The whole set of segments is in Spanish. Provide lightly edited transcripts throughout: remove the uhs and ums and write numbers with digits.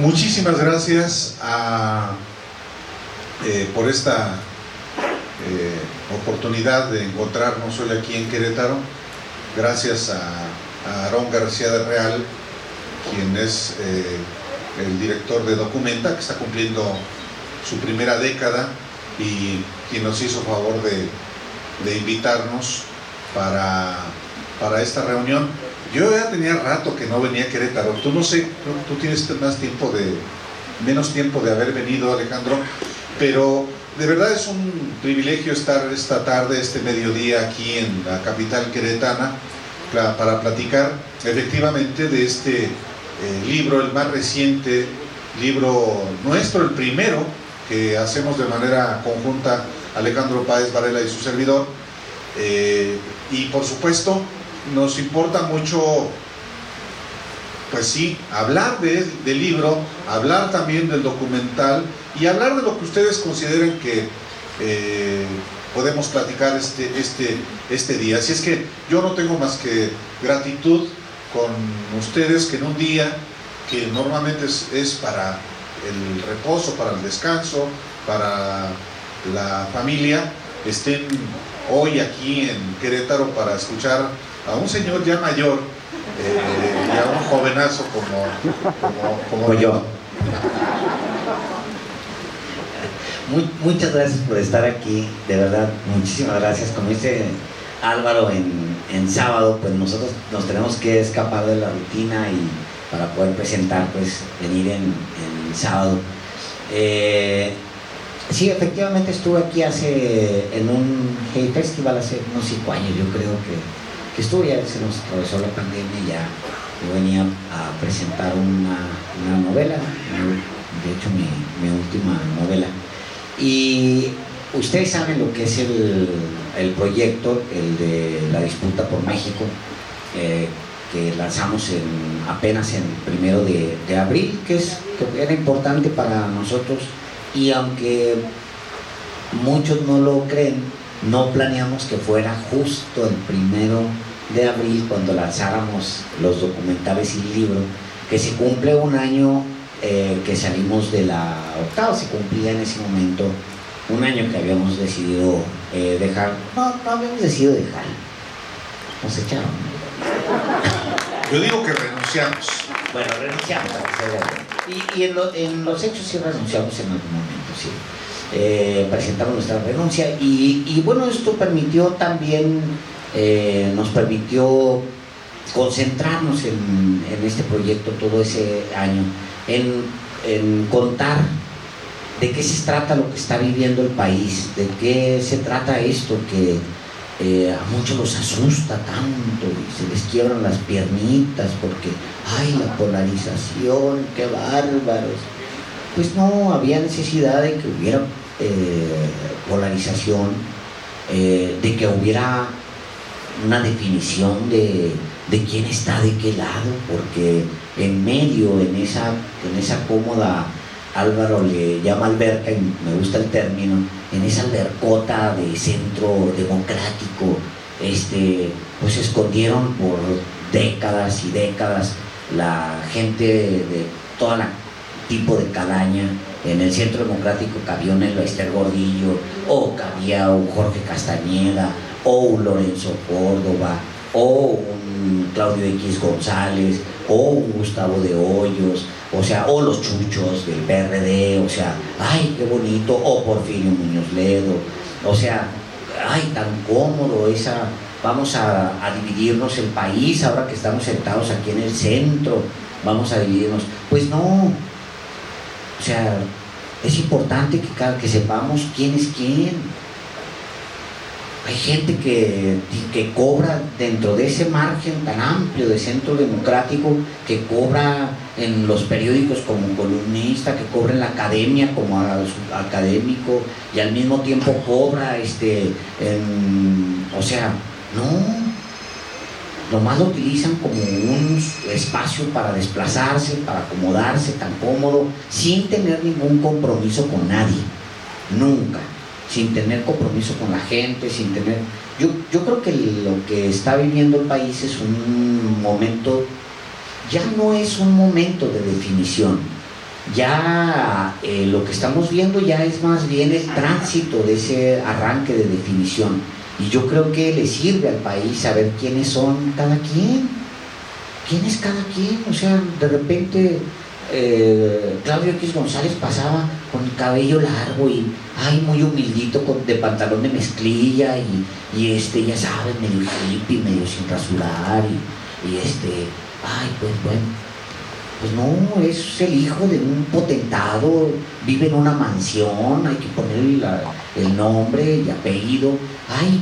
Muchísimas gracias por esta oportunidad de encontrarnos hoy aquí en Querétaro. Gracias a Aarón García de Real, quien es el director de Documenta, que está cumpliendo su primera década y quien nos hizo favor de invitarnos para esta reunión. Yo ya tenía rato que no venía a Querétaro. Tú no sé, tú tienes menos tiempo de haber venido, Alejandro, pero de verdad es un privilegio estar esta tarde, este mediodía aquí en la capital queretana para platicar efectivamente de este libro, el más reciente libro nuestro, el primero que hacemos de manera conjunta Alejandro Páez Varela y su servidor, y por supuesto nos importa mucho, pues sí, hablar del libro, hablar también del documental y hablar de lo que ustedes consideren que podemos platicar este día. Así es que yo no tengo más que gratitud con ustedes, que en un día que normalmente es para el reposo, para el descanso, para la familia, estén hoy aquí en Querétaro para escuchar a un señor ya mayor y a un jovenazo como yo. Muchas gracias por estar aquí, de verdad, muchísimas gracias. Como dice Álvaro, en sábado, pues nosotros nos tenemos que escapar de la rutina y para poder presentar, pues venir en sábado. Sí, efectivamente estuve aquí en un Hey Festival hace unos 5 años, yo creo que estuve, ya se nos atravesó la pandemia y ya yo venía a presentar una novela, de hecho mi última novela. Y ustedes saben lo que es el proyecto, el de la disputa por México, que lanzamos apenas en 1 de abril, que era importante para nosotros, y aunque muchos no lo creen, no planeamos que fuera justo el 1 de abril cuando lanzáramos los documentales y el libro, que se cumple un año que salimos de la octava. Se cumplía en ese momento un año que habíamos decidido dejar. No habíamos decidido dejar, nos echaron. Yo digo que renunciamos. Bueno, renunciamos. Y en los hechos sí renunciamos en algún momento, sí. Presentamos nuestra renuncia y bueno, esto permitió también, nos permitió concentrarnos en este proyecto todo ese año, en contar de qué se trata lo que está viviendo el país, de qué se trata esto que a muchos los asusta tanto y se les quiebran las piernitas porque ¡ay, la polarización, qué bárbaros! Pues no, había necesidad de que hubiera polarización, de que hubiera una definición de quién está de qué lado, porque en medio, en esa cómoda, Álvaro le llama alberca, y me gusta el término, en esa albercota de centro democrático, pues se escondieron por décadas y décadas la gente de todo tipo de calaña. En el centro democrático cabía un Ester Gordillo, o cabía un Jorge Castañeda, o un Lorenzo Córdoba, o un Claudio X González, o un Gustavo de Hoyos, o sea, o los chuchos del PRD, o sea, ¡ay, qué bonito! O Porfirio Muñoz Ledo, o sea, ¡ay, tan cómodo vamos a dividirnos el país ahora que estamos sentados aquí en el centro, vamos a dividirnos? Pues no, o sea, es importante que sepamos quién es quién. Hay gente que cobra dentro de ese margen tan amplio de centro democrático, que cobra en los periódicos como columnista, que cobra en la academia como académico, y al mismo tiempo cobra o sea, no, nomás lo utilizan como un espacio para desplazarse, para acomodarse tan cómodo, sin tener ningún compromiso con nadie, nunca. Sin tener compromiso con la gente, sin tener... Yo creo que lo que está viviendo el país es un momento, ya no es un momento de definición, Ya lo que estamos viendo ya es más bien el tránsito de ese arranque de definición, y yo creo que le sirve al país saber quiénes son cada quien, quién es cada quien. O sea, de repente Claudio X González pasaba con el cabello largo y muy humildito, de pantalón de mezclilla y ya sabes, medio hippie, medio sin rasurar pues bueno, pues no, es el hijo de un potentado, vive en una mansión, hay que ponerle el nombre y apellido.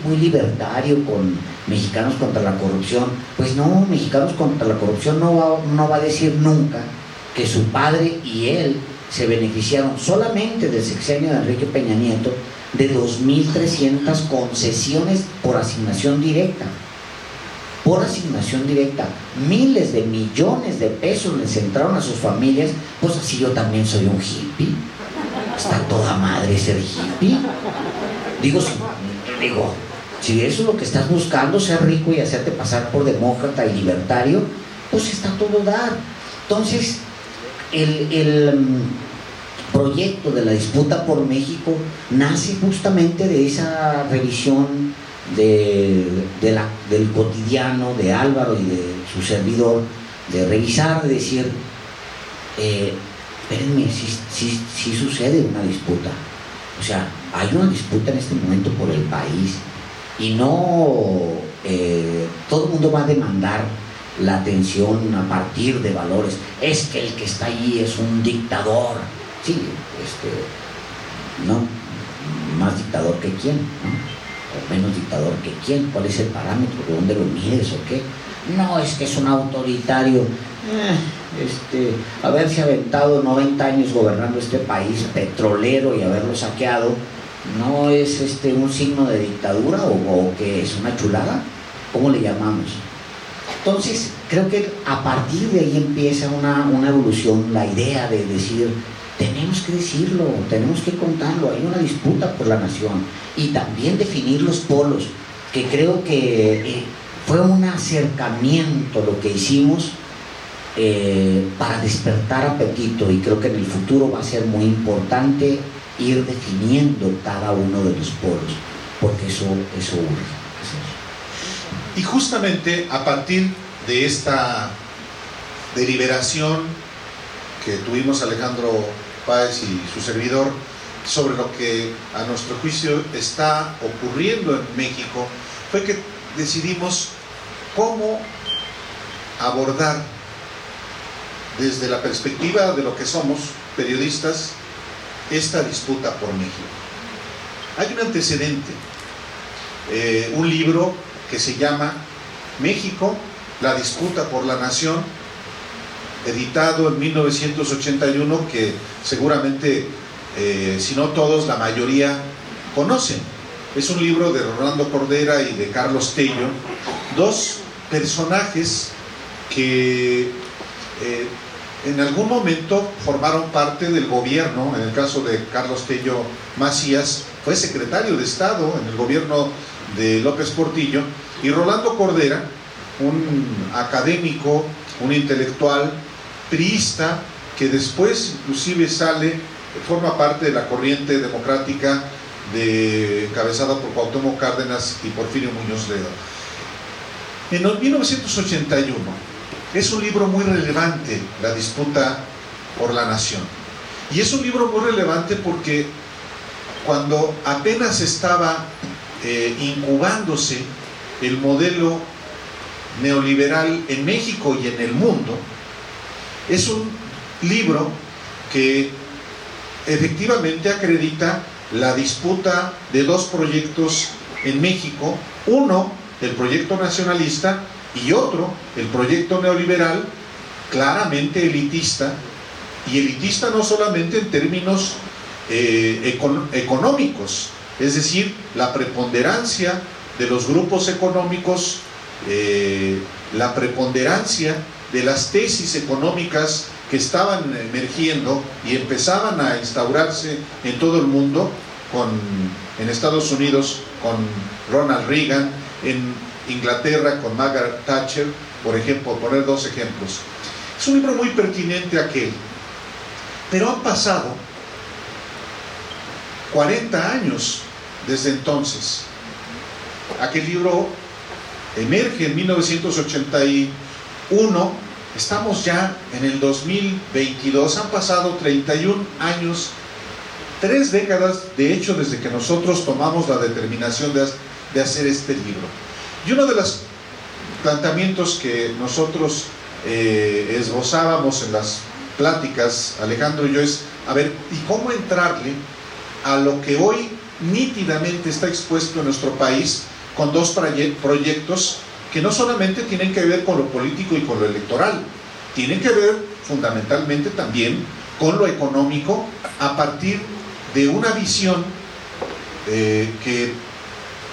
Muy libertario con Mexicanos contra la Corrupción. Pues no, Mexicanos contra la Corrupción no va a decir nunca que su padre y él se beneficiaron solamente del sexenio de Enrique Peña Nieto de 2.300 concesiones por asignación directa. Por asignación directa, miles de millones de pesos les entraron a sus familias. Pues así yo también soy un hippie. Está toda madre ser hippie. Digo, si eso es lo que estás buscando, ser rico y hacerte pasar por demócrata y libertario, pues está todo dar. Entonces, el proyecto de la disputa por México nace justamente de esa revisión del cotidiano de Álvaro y de su servidor, de revisar, de decir, espérenme, si sucede una disputa. O sea, hay una disputa en este momento por el país, y no todo el mundo va a demandar la atención a partir de valores. Es que el que está allí es un dictador. Sí, no, más dictador que quién, ¿no? O menos dictador que quién. ¿Cuál es el parámetro? ¿De dónde lo mides o qué? No, es que es un autoritario. Haberse aventado 90 años gobernando este país petrolero y haberlo saqueado, ¿no es un signo de dictadura o qué es? ¿Una chulada? ¿Cómo le llamamos? Entonces, creo que a partir de ahí empieza una evolución, la idea de decir, tenemos que decirlo, tenemos que contarlo, hay una disputa por la nación, y también definir los polos, que creo que fue un acercamiento lo que hicimos para despertar apetito, y creo que en el futuro va a ser muy importante ir definiendo cada uno de los polos, porque eso urge. Y justamente a partir de esta deliberación que tuvimos Alejandro Páez y su servidor sobre lo que a nuestro juicio está ocurriendo en México, fue que decidimos cómo abordar desde la perspectiva de lo que somos, periodistas, esta disputa por México. Hay un antecedente, un libro que se llama México, la disputa por la nación, editado en 1981, que seguramente, si no todos, la mayoría conocen. Es un libro de Rolando Cordera y de Carlos Tello, dos personajes que en algún momento formaron parte del gobierno. En el caso de Carlos Tello Macías, fue secretario de Estado en el gobierno de López Portillo, y Rolando Cordera, un académico, un intelectual priista, que después inclusive forma parte de la corriente democrática encabezada por Cuauhtémoc Cárdenas y Porfirio Muñoz Ledo. En 1981 es un libro muy relevante, La disputa por la nación, y es un libro muy relevante porque cuando apenas estaba incubándose el modelo neoliberal en México y en el mundo, es un libro que efectivamente acredita la disputa de dos proyectos en México: uno, el proyecto nacionalista, y otro, el proyecto neoliberal, claramente elitista, y elitista no solamente en términos económicos, es decir, la preponderancia de los grupos económicos, la preponderancia de las tesis económicas que estaban emergiendo y empezaban a instaurarse en todo el mundo, en Estados Unidos con Ronald Reagan, en Inglaterra con Margaret Thatcher, por ejemplo, poner dos ejemplos. Es un libro muy pertinente aquel, Pero han pasado 40 años desde entonces. Aquel libro emerge en 1981, estamos ya en el 2022, han pasado 31 años, 3 décadas, de hecho, desde que nosotros tomamos la determinación de hacer este libro. Y uno de los planteamientos que nosotros esbozábamos en las pláticas, Alejandro y yo, es, a ver, ¿y cómo entrarle a lo que hoy nítidamente está expuesto en nuestro país con 2 proyectos que no solamente tienen que ver con lo político y con lo electoral, tienen que ver fundamentalmente también con lo económico, a partir de una visión que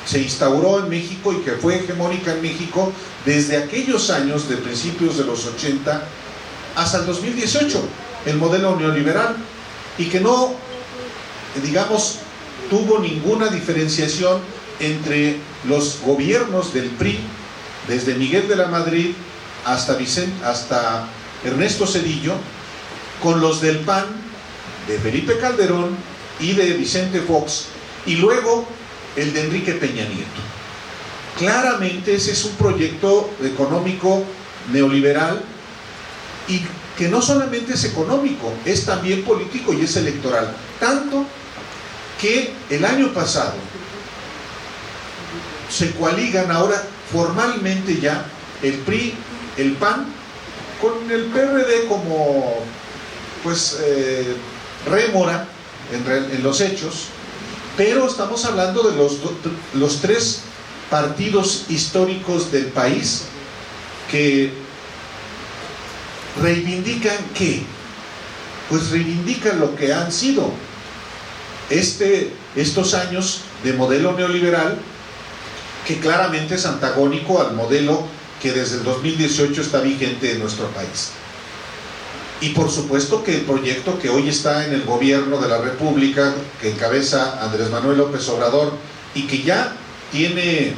se instauró en México y que fue hegemónica en México desde aquellos años de principios de los 80 hasta el 2018, el modelo neoliberal, y que no, digamos, tuvo ninguna diferenciación entre los gobiernos del PRI, desde Miguel de la Madrid hasta Ernesto Zedillo, con los del PAN, de Felipe Calderón y de Vicente Fox, y luego el de Enrique Peña Nieto. Claramente ese es un proyecto económico neoliberal, y que no solamente es económico, es también político y es electoral. Tanto que el año pasado se coaligan ahora formalmente ya el PRI, el PAN, con el PRD como pues rémora en los hechos, pero estamos hablando de los 3 partidos históricos del país que reivindican ¿qué? Pues reivindican lo que han sido estos años de modelo neoliberal, que claramente es antagónico al modelo que desde el 2018 está vigente en nuestro país. Y por supuesto que el proyecto que hoy está en el gobierno de la República, que encabeza Andrés Manuel López Obrador, y que ya tiene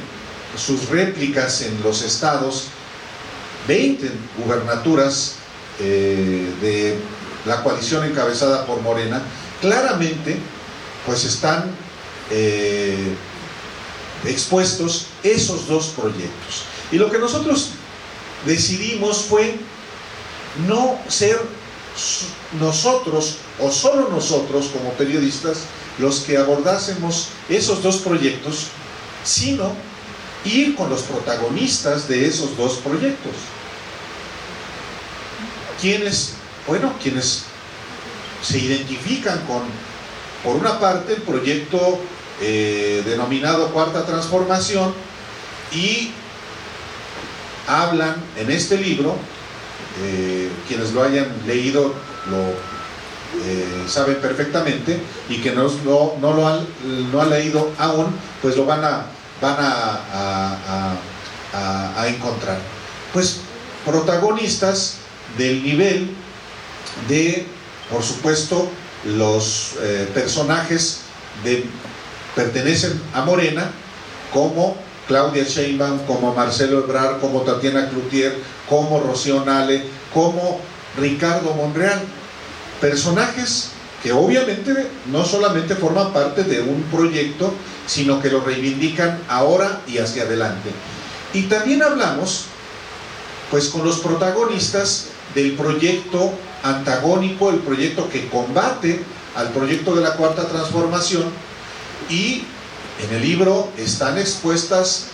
sus réplicas en los estados, 20 gubernaturas de la coalición encabezada por Morena, claramente pues están expuestos esos 2 proyectos. Y lo que nosotros decidimos fue no ser nosotros o solo nosotros como periodistas los que abordásemos esos 2 proyectos, sino ir con los protagonistas de esos 2 proyectos. Quienes se identifican con, por una parte, el proyecto denominado Cuarta Transformación, y hablan en este libro, quienes lo hayan leído lo saben perfectamente, y que no han leído aún, pues lo van a encontrar. Pues protagonistas del nivel de, por supuesto, los personajes pertenecen a Morena, como Claudia Sheinbaum, como Marcelo Ebrard, como Tatiana Cloutier, como Rocío Nale, como Ricardo Monreal. Personajes que obviamente no solamente forman parte de un proyecto, sino que lo reivindican ahora y hacia adelante. Y también hablamos pues con los protagonistas del proyecto antagónico, el proyecto que combate al proyecto de la Cuarta Transformación, y en el libro están expuestas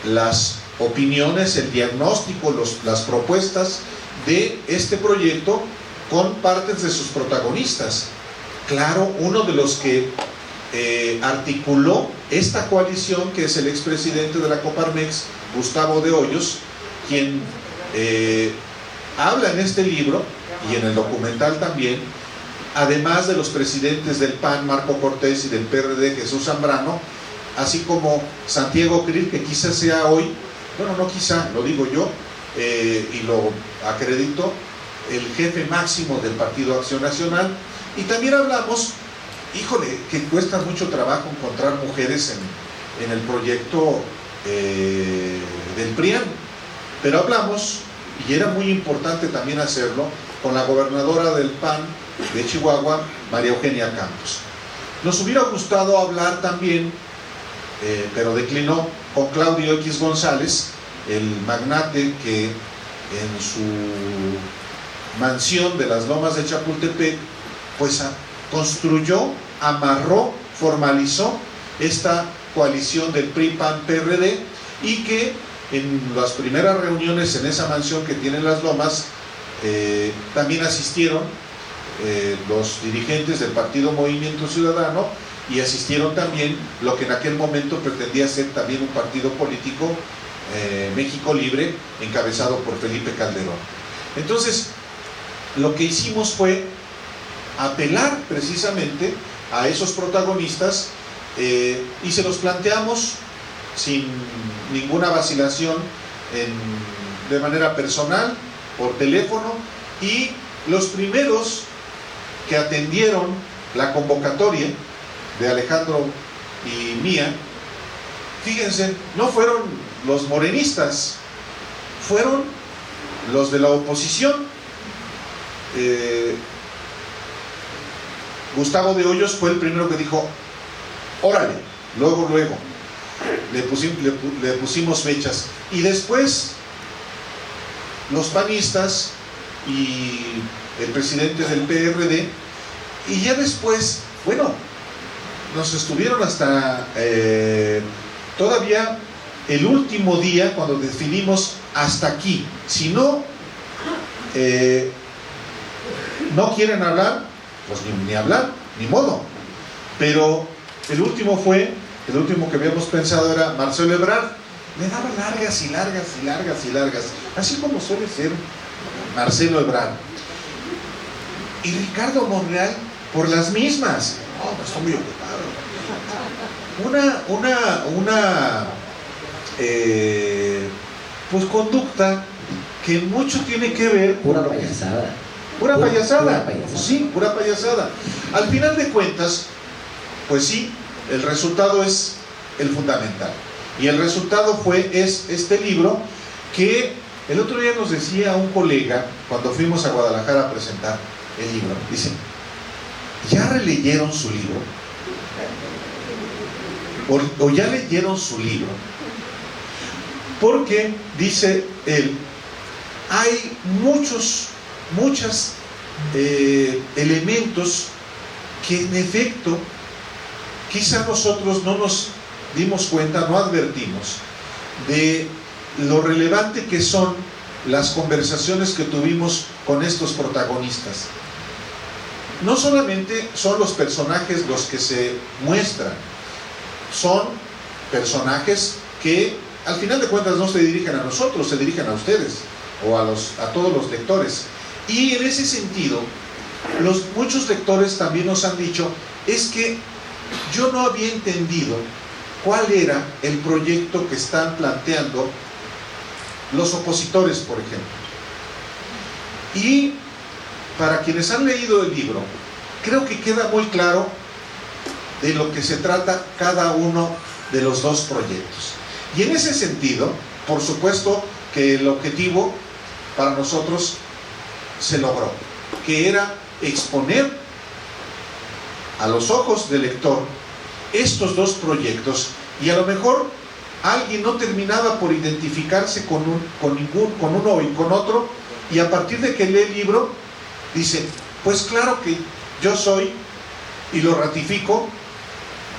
las opiniones, el diagnóstico, las propuestas de este proyecto con partes de sus protagonistas. Claro, uno de los que articuló esta coalición, que es el expresidente de la Coparmex, Gustavo de Hoyos, quien habla en este libro y en el documental también, además de los presidentes del PAN, Marco Cortés, y del PRD, Jesús Zambrano, así como Santiago Krill, que quizás sea hoy, bueno, no quizá, lo digo yo, y lo acredito, el jefe máximo del Partido Acción Nacional. Y también hablamos, híjole, que cuesta mucho trabajo encontrar mujeres en el proyecto del PRIAN, pero hablamos, y era muy importante también hacerlo, con la gobernadora del PAN, de Chihuahua, María Eugenia Campos. Nos hubiera gustado hablar también, pero declinó, con Claudio X González, el magnate que en su mansión de las Lomas de Chapultepec, pues construyó, amarró, formalizó esta coalición del PRI-PAN-PRD, y que en las primeras reuniones en esa mansión que tienen las Lomas también asistieron los dirigentes del Partido Movimiento Ciudadano, y asistieron también lo que en aquel momento pretendía ser también un partido político, México Libre, encabezado por Felipe Calderón. Entonces, lo que hicimos fue apelar precisamente a esos protagonistas, y se los planteamos sin ninguna vacilación, de manera personal, por teléfono, y los primeros que atendieron la convocatoria de Alejandro y mía, fíjense, no fueron los morenistas, fueron los de la oposición. Gustavo de Hoyos fue el primero que dijo: órale, luego le pusimos fechas, y después los panistas y el presidente del PRD, y ya después, bueno, nos estuvieron hasta todavía el último día, cuando definimos hasta aquí. Si no no quieren hablar, pues ni hablar, ni modo. Pero el último que habíamos pensado era Marcelo Ebrard. Le daba largas y largas y largas y largas, así como suele ser Marcelo Ebrard. Y Ricardo Monreal por las mismas. No, pues estoy muy ocupado. Una pues conducta que mucho tiene que ver con pura payasada. Pura payasada. Pura payasada. Sí, pura payasada. Al final de cuentas, pues sí, el resultado es el fundamental. Y el resultado es este libro, que el otro día nos decía un colega, cuando fuimos a Guadalajara a presentar el libro, dice: ¿ya releyeron su libro? ¿O ya leyeron su libro? Porque, dice él, hay muchos elementos que en efecto quizá nosotros no nos dimos cuenta, no advertimos de lo relevante que son las conversaciones que tuvimos con estos protagonistas. No solamente son los personajes los que se muestran, son personajes que al final de cuentas no se dirigen a nosotros, se dirigen a ustedes o a todos los lectores. Y en ese sentido, muchos lectores también nos han dicho: es que yo no había entendido cuál era el proyecto que están planteando los opositores, por ejemplo. Y para quienes han leído el libro, creo que queda muy claro de lo que se trata cada uno de los dos proyectos. Y en ese sentido, por supuesto que el objetivo para nosotros se logró, que era exponer a los ojos del lector estos dos proyectos, y a lo mejor alguien no terminaba por identificarse con uno y con otro, y a partir de que lee el libro dice: pues claro que yo soy, y lo ratifico,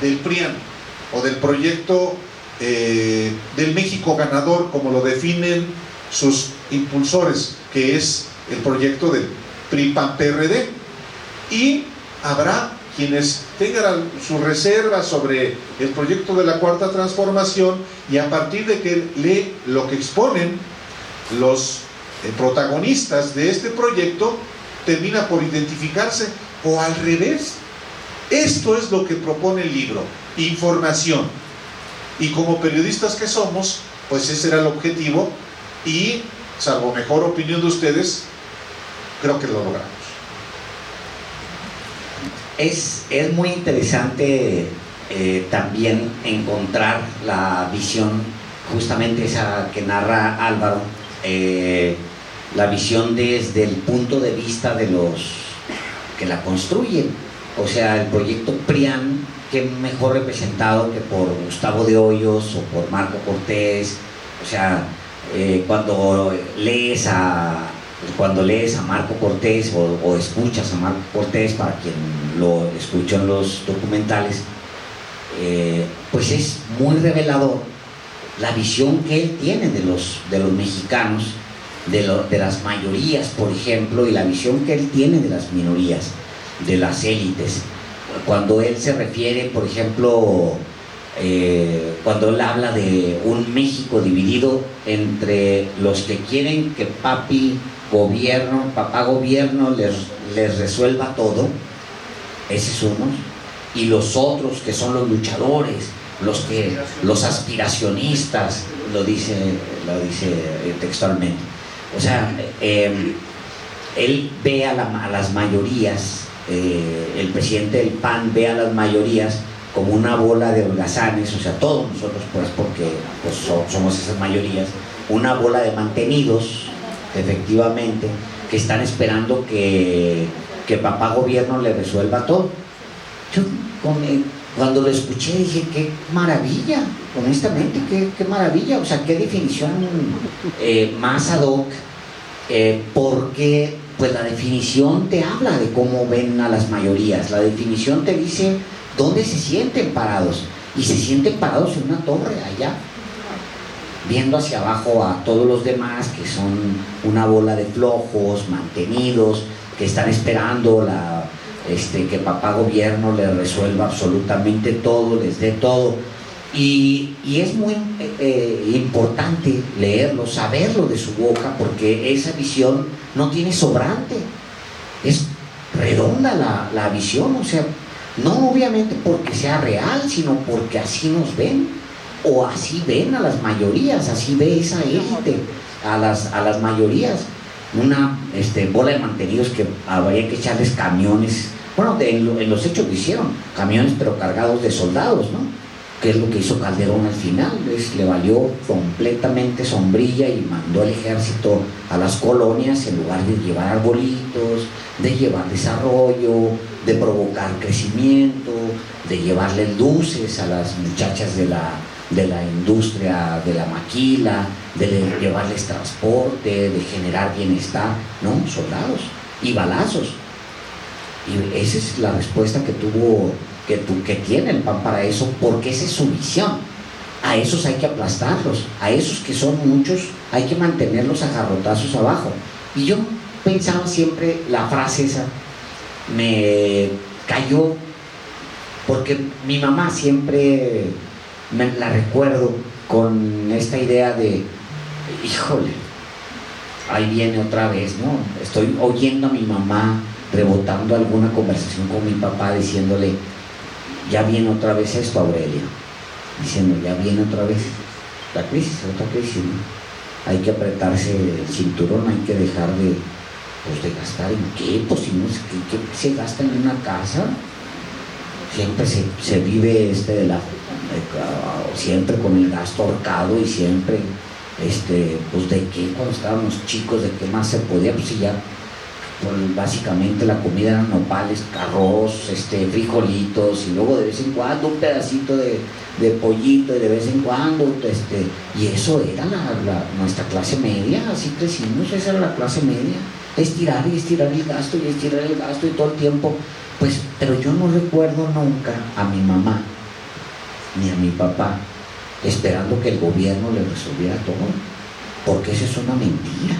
del PRIAN, o del proyecto del México ganador, como lo definen sus impulsores, que es el proyecto del PRI-PAN-PRD. Y habrá quienes tengan su reserva sobre el proyecto de la Cuarta Transformación, y a partir de que lee lo que exponen los protagonistas de este proyecto, termina por identificarse, o al revés. Esto es lo que propone el libro: información. Y como periodistas que somos, pues ese era el objetivo, y salvo mejor opinión de ustedes, creo que lo logramos. Es muy interesante también encontrar la visión, justamente esa que narra Álvaro, la visión desde el punto de vista de los la construyen. O sea, el proyecto PRIAN, que mejor representado que por Gustavo de Hoyos o por Marco Cortés. O sea, cuando lees a Marco Cortés o escuchas a Marco Cortés, para quien lo escuchó en los documentales, pues es muy revelador la visión que él tiene de los mexicanos, de las mayorías, por ejemplo, y la visión que él tiene de las minorías, de las élites. Cuando él se refiere, por ejemplo, cuando él habla de un México dividido entre los que quieren que papá gobierno les resuelva todo, ese es uno, y los otros que son los luchadores, los aspiracionistas, lo dice textualmente. O sea, él ve a las mayorías, el presidente del PAN ve a las mayorías como una bola de holgazanes, o sea, todos nosotros, pues, porque pues, somos esas mayorías, una bola de mantenidos, efectivamente, que están esperando que papá gobierno le resuelva todo. Yo cuando lo escuché dije, qué maravilla, honestamente, qué maravilla, o sea, qué definición más ad hoc, porque pues la definición te habla de cómo ven a las mayorías, la definición te dice dónde se sienten parados, y se sienten parados en una torre allá, viendo hacia abajo a todos los demás, que son una bola de flojos, mantenidos, que están esperando que papá gobierno les resuelva absolutamente todo, les dé todo. Y es muy importante leerlo, saberlo de su boca, porque esa visión no tiene sobrante, es redonda la visión, o sea, no obviamente porque sea real, sino porque así nos ven, o así ven a las mayorías, así ve esa élite a las mayorías. Una bola de mantenidos que habría que echarles camiones, bueno, en los hechos que hicieron, camiones pero cargados de soldados, ¿no? Que es lo que hizo Calderón al final, le valió completamente sombrilla y mandó al ejército a las colonias en lugar de llevar arbolitos, de llevar desarrollo, de provocar crecimiento, de llevarle dulces a las muchachas de la industria de la maquila, de llevarles transporte, de generar bienestar, ¿no? Soldados y balazos. Y esa es la respuesta que tiene el PAN para eso, porque esa es su visión. A esos hay que aplastarlos, a esos que son muchos hay que mantenerlos a garrotazos abajo. Y yo pensaba siempre, la frase esa me cayó, porque mi mamá siempre me la recuerdo con esta idea de, híjole, ahí viene otra vez, ¿no? Estoy oyendo a mi mamá rebotando alguna conversación con mi papá, diciéndole, ya viene otra vez esto, Aurelio, diciendo, ya viene otra vez la crisis, otra crisis, ¿no? Hay que apretarse el cinturón, hay que dejar de gastar en qué, pues si no, ¿qué se gasta en una casa? Siempre se vive siempre con el gasto ahorcado, y siempre pues de qué, cuando estábamos chicos, de qué más se podía, pues si ya pues, básicamente la comida eran nopales, arroz, frijolitos, y luego de vez en cuando un pedacito de pollito, y de vez en cuando y eso era nuestra clase media, así crecimos, esa era la clase media, estirar y estirar el gasto y estirar el gasto y todo el tiempo. Pues, pero yo no recuerdo nunca a mi mamá ni a mi papá esperando que el gobierno le resolviera todo, porque esa es una mentira,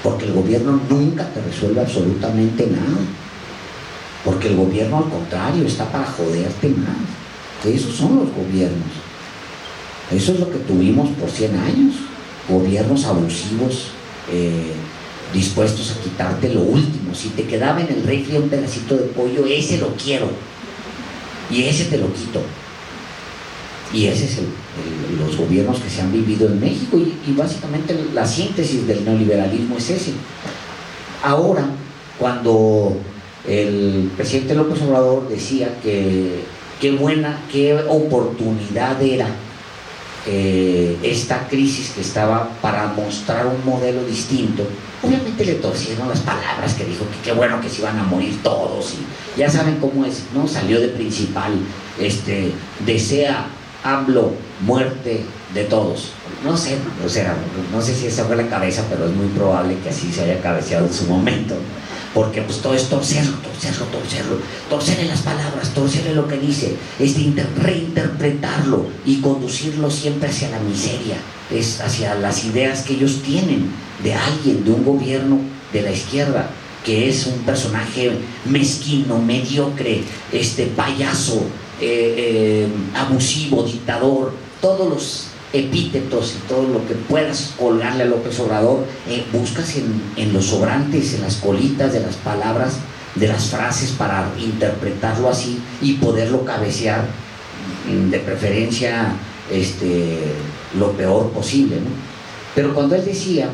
porque el gobierno nunca te resuelve absolutamente nada, porque el gobierno al contrario está para joderte más. Esos son los gobiernos, eso es lo que tuvimos por 100 años, gobiernos abusivos, dispuestos a quitarte lo último. Si te quedaba en el refri un pedacito de pollo, ese lo quiero, y ese te lo quito. Y ese es los gobiernos que se han vivido en México, y básicamente la síntesis del neoliberalismo es ese. Ahora, cuando el presidente López Obrador decía que qué oportunidad era esta crisis que estaba para mostrar un modelo distinto. Obviamente le torcieron las palabras, que dijo que qué bueno que se iban a morir todos, y ya saben cómo es, ¿no? Salió de principal, desea AMLO muerte de todos. No sé, o sea, no sé si esa fue la cabeza, pero es muy probable que así se haya cabeceado en su momento, porque pues todo es torcerle las palabras, torcerle lo que dice, reinterpretarlo y conducirlo siempre hacia la miseria, es hacia las ideas que ellos tienen de alguien, de un gobierno de la izquierda, que es un personaje mezquino, mediocre, payaso, abusivo, dictador, todos los epítetos y todo lo que puedas colgarle a López Obrador, buscas en los sobrantes, en las colitas de las palabras, de las frases, para interpretarlo así y poderlo cabecear, de preferencia lo peor posible, ¿no? Pero cuando él decía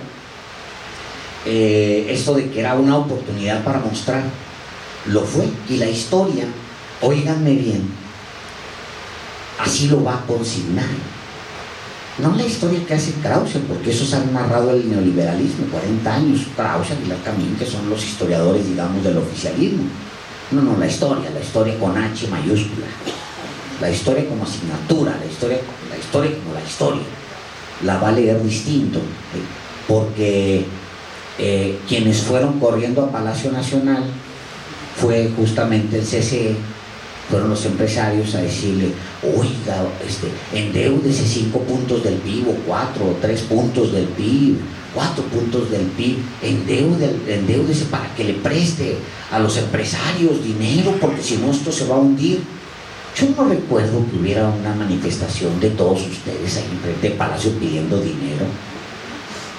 esto de que era una oportunidad para mostrar, lo fue, y la historia, óiganme bien, así lo va a consignar. No la historia que hace Krause, porque esos han narrado el neoliberalismo, 40 años, Krause, Aguilar Camín, que son los historiadores, digamos, del oficialismo. No, la historia con H mayúscula, la historia como asignatura, la historia como la historia, la va a leer distinto, porque quienes fueron corriendo a Palacio Nacional fue justamente el CCE, fueron los empresarios a decirle, oiga, endeúdese 5 puntos del PIB, o 4 o 3 puntos del PIB, 4 puntos del PIB, endeúdese para que le preste a los empresarios dinero, porque si no esto se va a hundir. Yo no recuerdo que hubiera una manifestación de todos ustedes ahí enfrente de Palacio pidiendo dinero,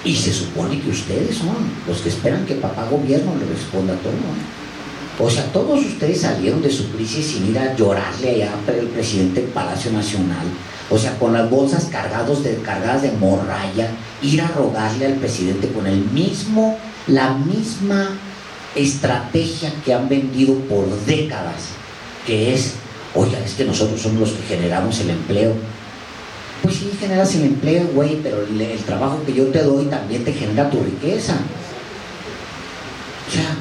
y se supone que ustedes son los que esperan que papá gobierno le responda todo, ¿no? O sea, todos ustedes salieron de su crisis sin ir a llorarle allá al presidente del Palacio Nacional, o sea, con las bolsas cargadas de morralla, ir a rogarle al presidente con la misma estrategia que han vendido por décadas, que es, oiga, es que nosotros somos los que generamos el empleo. Pues sí, generas el empleo, güey, pero el trabajo que yo te doy también te genera tu riqueza. O sea,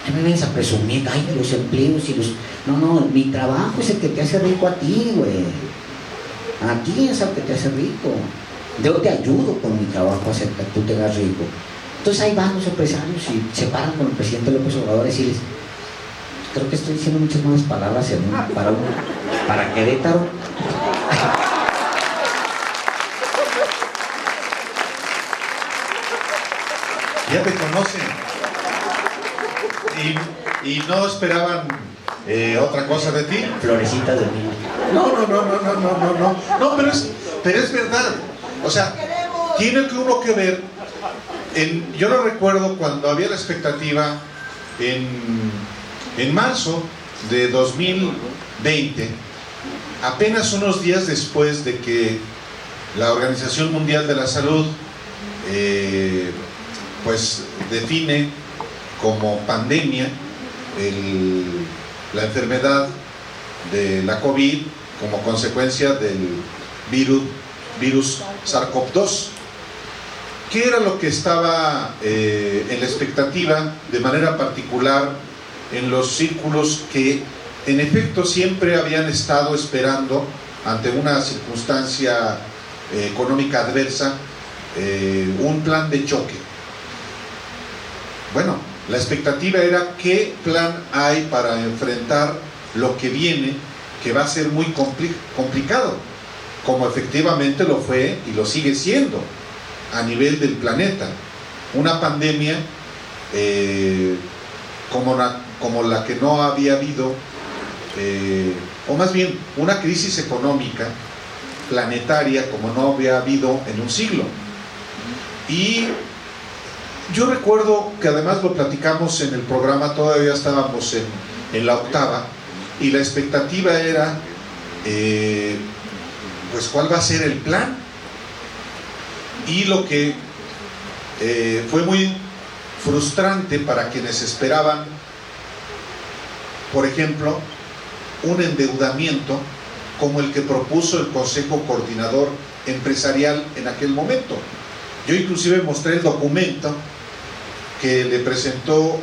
no me vienes a presumir, ay, de los empleos y los... No, mi trabajo es el que te hace rico a ti, güey. A ti es el que te hace rico. Yo te ayudo con mi trabajo a hacer que tú te hagas rico. Entonces ahí van los empresarios y se paran con el presidente López Obrador a decirles, creo que estoy diciendo muchas malas palabras para Querétaro. Ya te conocen y no esperaban otra cosa de ti. Florecitas de mí. No, pero es verdad. O sea, tiene que uno que ver. Yo lo recuerdo cuando había la expectativa en marzo de 2020, apenas unos días después de que la Organización Mundial de la Salud pues define como pandemia la enfermedad de la COVID como consecuencia del virus SARS-CoV-2. ¿Qué era lo que estaba en la expectativa, de manera particular en los círculos que en efecto siempre habían estado esperando ante una circunstancia económica adversa un plan de choque? Bueno, la expectativa era qué plan hay para enfrentar lo que viene, que va a ser muy complicado, como efectivamente lo fue y lo sigue siendo a nivel del planeta. Una pandemia como la que no había habido, o más bien una crisis económica planetaria como no había habido en un siglo. Y yo recuerdo que además lo platicamos en el programa, todavía estábamos en la octava, y la expectativa era pues cuál va a ser el plan. Y lo que fue muy frustrante para quienes esperaban, por ejemplo, un endeudamiento como el que propuso el Consejo Coordinador Empresarial en aquel momento. Yo inclusive mostré el documento que le presentó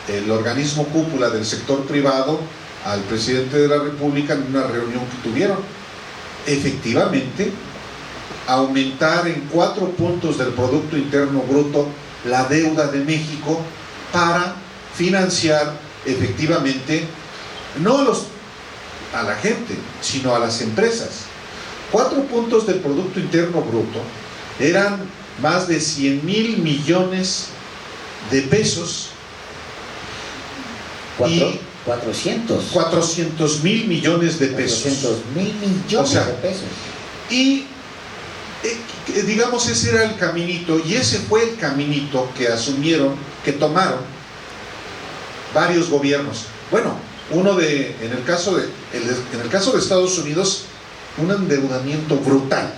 el organismo cúpula del sector privado al presidente de la República en una reunión que tuvieron. Efectivamente, aumentar en 4 puntos del Producto Interno Bruto la deuda de México para financiar efectivamente no a la gente, sino a las empresas. 4 puntos del Producto Interno Bruto eran más de 100,000 millones de pesos. 400,000 millones de pesos. 400,000 millones, o sea, de pesos. Y digamos, ese era el caminito, y ese fue el caminito que asumieron, que tomaron varios gobiernos. Bueno, en el caso de Estados Unidos, un endeudamiento brutal,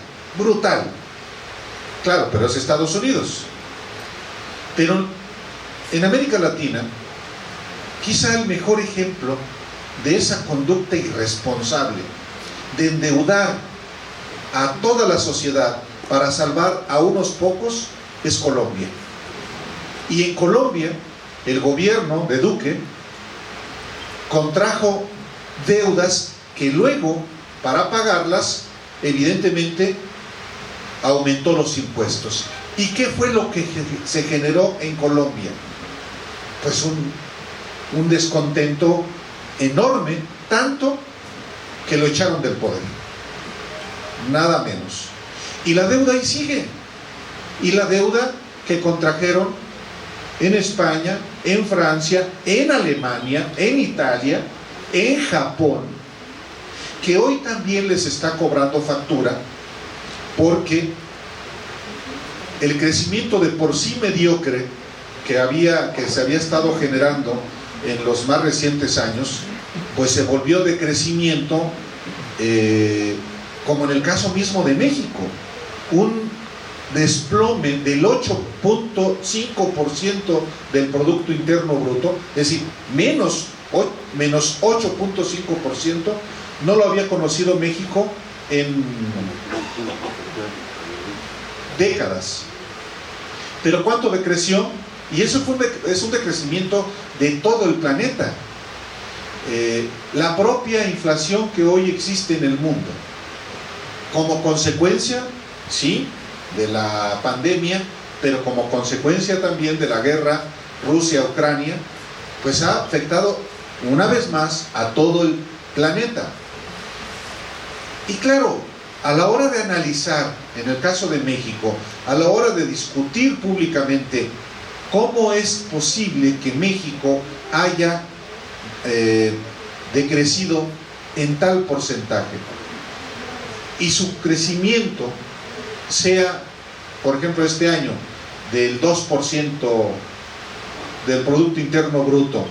claro, pero es Estados Unidos. Pero en América Latina, quizá el mejor ejemplo de esa conducta irresponsable de endeudar a toda la sociedad para salvar a unos pocos es Colombia. Y en Colombia, el gobierno de Duque contrajo deudas que luego, para pagarlas, evidentemente aumentó los impuestos. ¿Y qué fue lo que se generó en Colombia? Pues un descontento enorme, tanto que lo echaron del poder, nada menos. Y la deuda ahí sigue, y la deuda que contrajeron en España, en Francia, en Alemania, en Italia, en Japón, que hoy también les está cobrando factura, porque el crecimiento de por sí mediocre que se había estado generando en los más recientes años, pues se volvió de crecimiento, como en el caso mismo de México, un desplome del 8.5% del Producto Interno Bruto, es decir, menos 8.5%, no lo había conocido México en décadas. Pero ¿cuánto decreció? Y eso es un decrecimiento de todo el planeta. La propia inflación que hoy existe en el mundo, como consecuencia, sí, de la pandemia, pero como consecuencia también de la guerra Rusia-Ucrania, pues ha afectado una vez más a todo el planeta. Y claro, a la hora de analizar, en el caso de México, a la hora de discutir públicamente cómo es posible que México haya decrecido en tal porcentaje y su crecimiento sea, por ejemplo, este año del 2% del Producto Interno Bruto,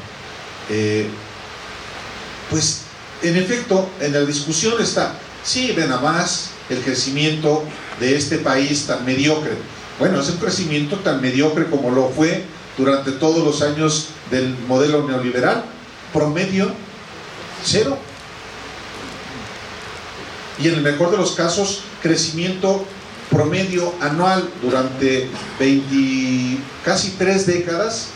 pues en efecto en la discusión está, sí, ven a más el crecimiento de este país tan mediocre. Bueno, es un crecimiento tan mediocre como lo fue durante todos los años del modelo neoliberal, promedio 0. Y en el mejor de los casos, crecimiento promedio anual durante casi 3 décadas,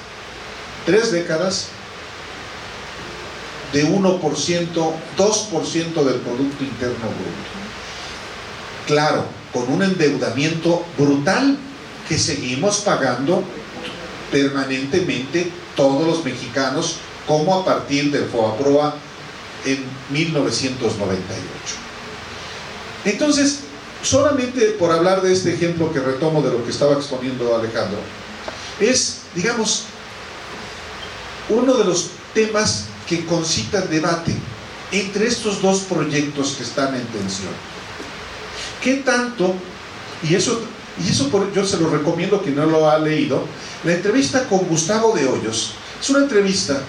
de 1%, 2% del Producto Interno Bruto. Claro, con un endeudamiento brutal que seguimos pagando permanentemente todos los mexicanos, como a partir del FOBAPROA en 1998. Entonces, solamente por hablar de este ejemplo que retomo de lo que estaba exponiendo Alejandro, es, digamos, uno de los temas que concitan debate entre estos dos proyectos que están en tensión. ¿Qué tanto? Y eso yo se lo recomiendo a quien no lo ha leído. La entrevista con Gustavo de Hoyos es una entrevista,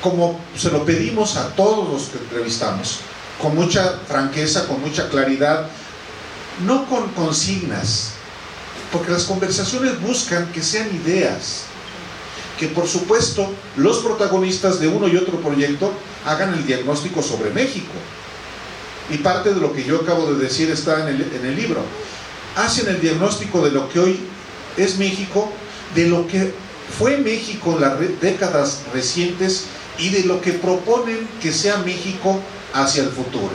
como se lo pedimos a todos los que entrevistamos, con mucha franqueza, con mucha claridad, no con consignas, porque las conversaciones buscan que sean ideas, que por supuesto los protagonistas de uno y otro proyecto hagan el diagnóstico sobre México. Y parte de lo que yo acabo de decir está en el libro. Hacen el diagnóstico de lo que hoy es México, de lo que fue México en las décadas recientes y de lo que proponen que sea México hacia el futuro.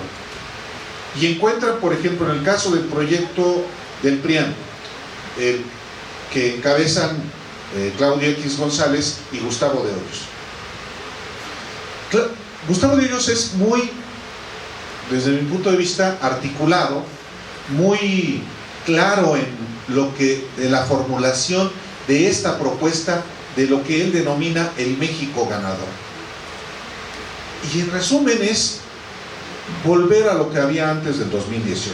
Y encuentran, por ejemplo, en el caso del proyecto del PRIAN, que encabezan Claudio X González y Gustavo de Hoyos. Gustavo de Hoyos es muy, desde mi punto de vista, articulado, muy claro en la formulación de esta propuesta de lo que él denomina el México ganador. Y en resumen es volver a lo que había antes del 2018.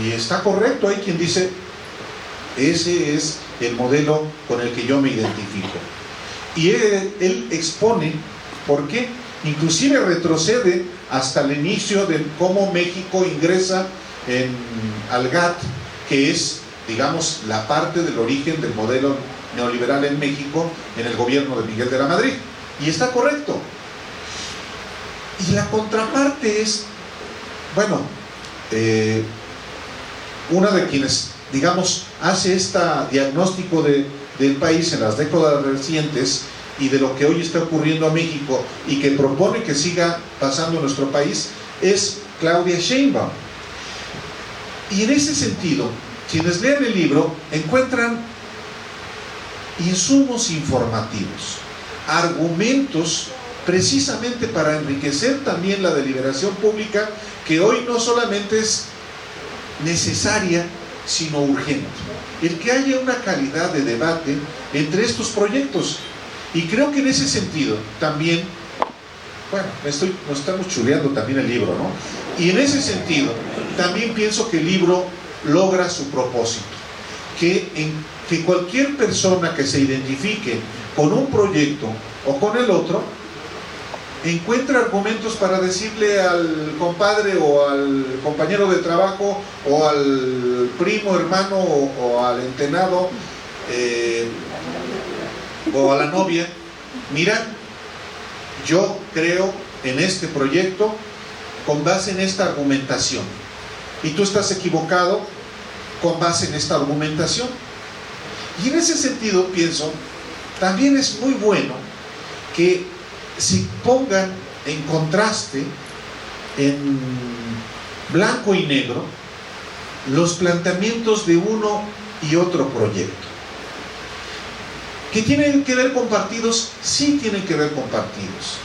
Y está correcto, hay quien dice, ese es el modelo con el que yo me identifico. Y él expone por qué, inclusive retrocede hasta el inicio de cómo México ingresa al GATT, que es, digamos, la parte del origen del modelo neoliberal en México en el gobierno de Miguel de la Madrid. Y está correcto. Y la contraparte es, bueno, una de quienes, digamos, hace este diagnóstico del país en las décadas recientes y de lo que hoy está ocurriendo a México y que propone que siga pasando en nuestro país, es Claudia Sheinbaum. Y en ese sentido, quienes lean el libro encuentran insumos informativos, argumentos precisamente para enriquecer también la deliberación pública, que hoy no solamente es necesaria, sino urgente. El que haya una calidad de debate entre estos proyectos. Y creo que en ese sentido también, bueno, nos estamos chuleando también el libro, ¿no? Y en ese sentido también pienso que el libro logra su propósito, que cualquier persona que se identifique con un proyecto o con el otro encuentra argumentos para decirle al compadre o al compañero de trabajo o al primo, hermano o al entenado o a la novia: mira, yo creo en este proyecto con base en esta argumentación y tú estás equivocado con base en esta argumentación. Y en ese sentido pienso, también es muy bueno que se pongan en contraste, en blanco y negro, los planteamientos de uno y otro proyecto. ¿Que tienen que ver con partidos? Sí tienen que ver con partidos,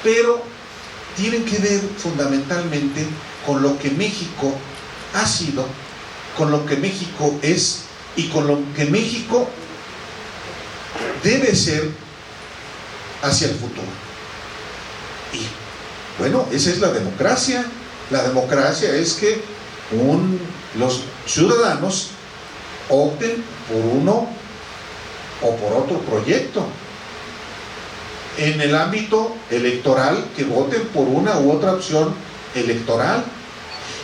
pero tienen que ver fundamentalmente con lo que México ha sido, con lo que México es y con lo que México debe ser hacia el futuro. Y bueno, esa es la democracia. La democracia es que los ciudadanos opten por uno o por otro proyecto. En el ámbito electoral, que voten por una u otra opción electoral,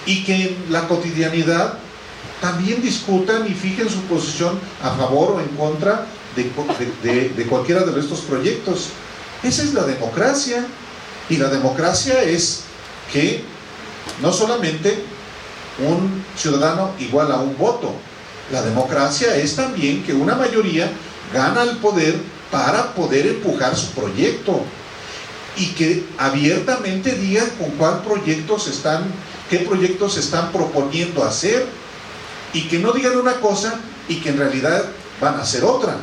y que en la cotidianidad también discutan y fijen su posición a favor o en contra de cualquiera de estos proyectos. Esa es la democracia. Y la democracia es que no solamente un ciudadano igual a un voto. La democracia es también que una mayoría gana el poder para poder empujar su proyecto, y que abiertamente digan con qué proyectos se están proponiendo hacer, y que no digan una cosa y que en realidad van a hacer otra.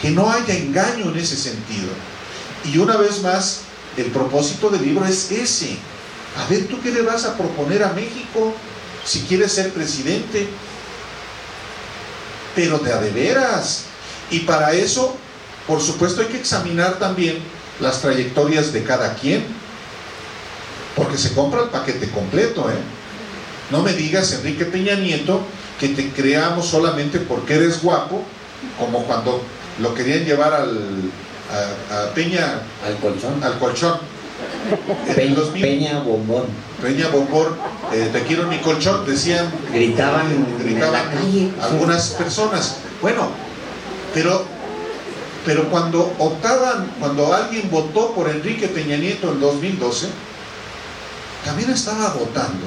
Que no haya engaño en ese sentido. Y una vez más, el propósito del libro es ese. A ver, ¿tú qué le vas a proponer a México si quieres ser presidente? Pero de a de veras. Y para eso, por supuesto, hay que examinar también las trayectorias de cada quien, porque se compra el paquete completo, ¿eh? No me digas, Enrique Peña Nieto, que te creamos solamente porque eres guapo, como cuando lo querían llevar a Peña al colchón. Peña Bombón. Peña Bombón, te quiero en mi colchón, decían, gritaban en la calle algunas personas. Bueno, pero Pero cuando alguien votó por Enrique Peña Nieto en 2012, también estaba votando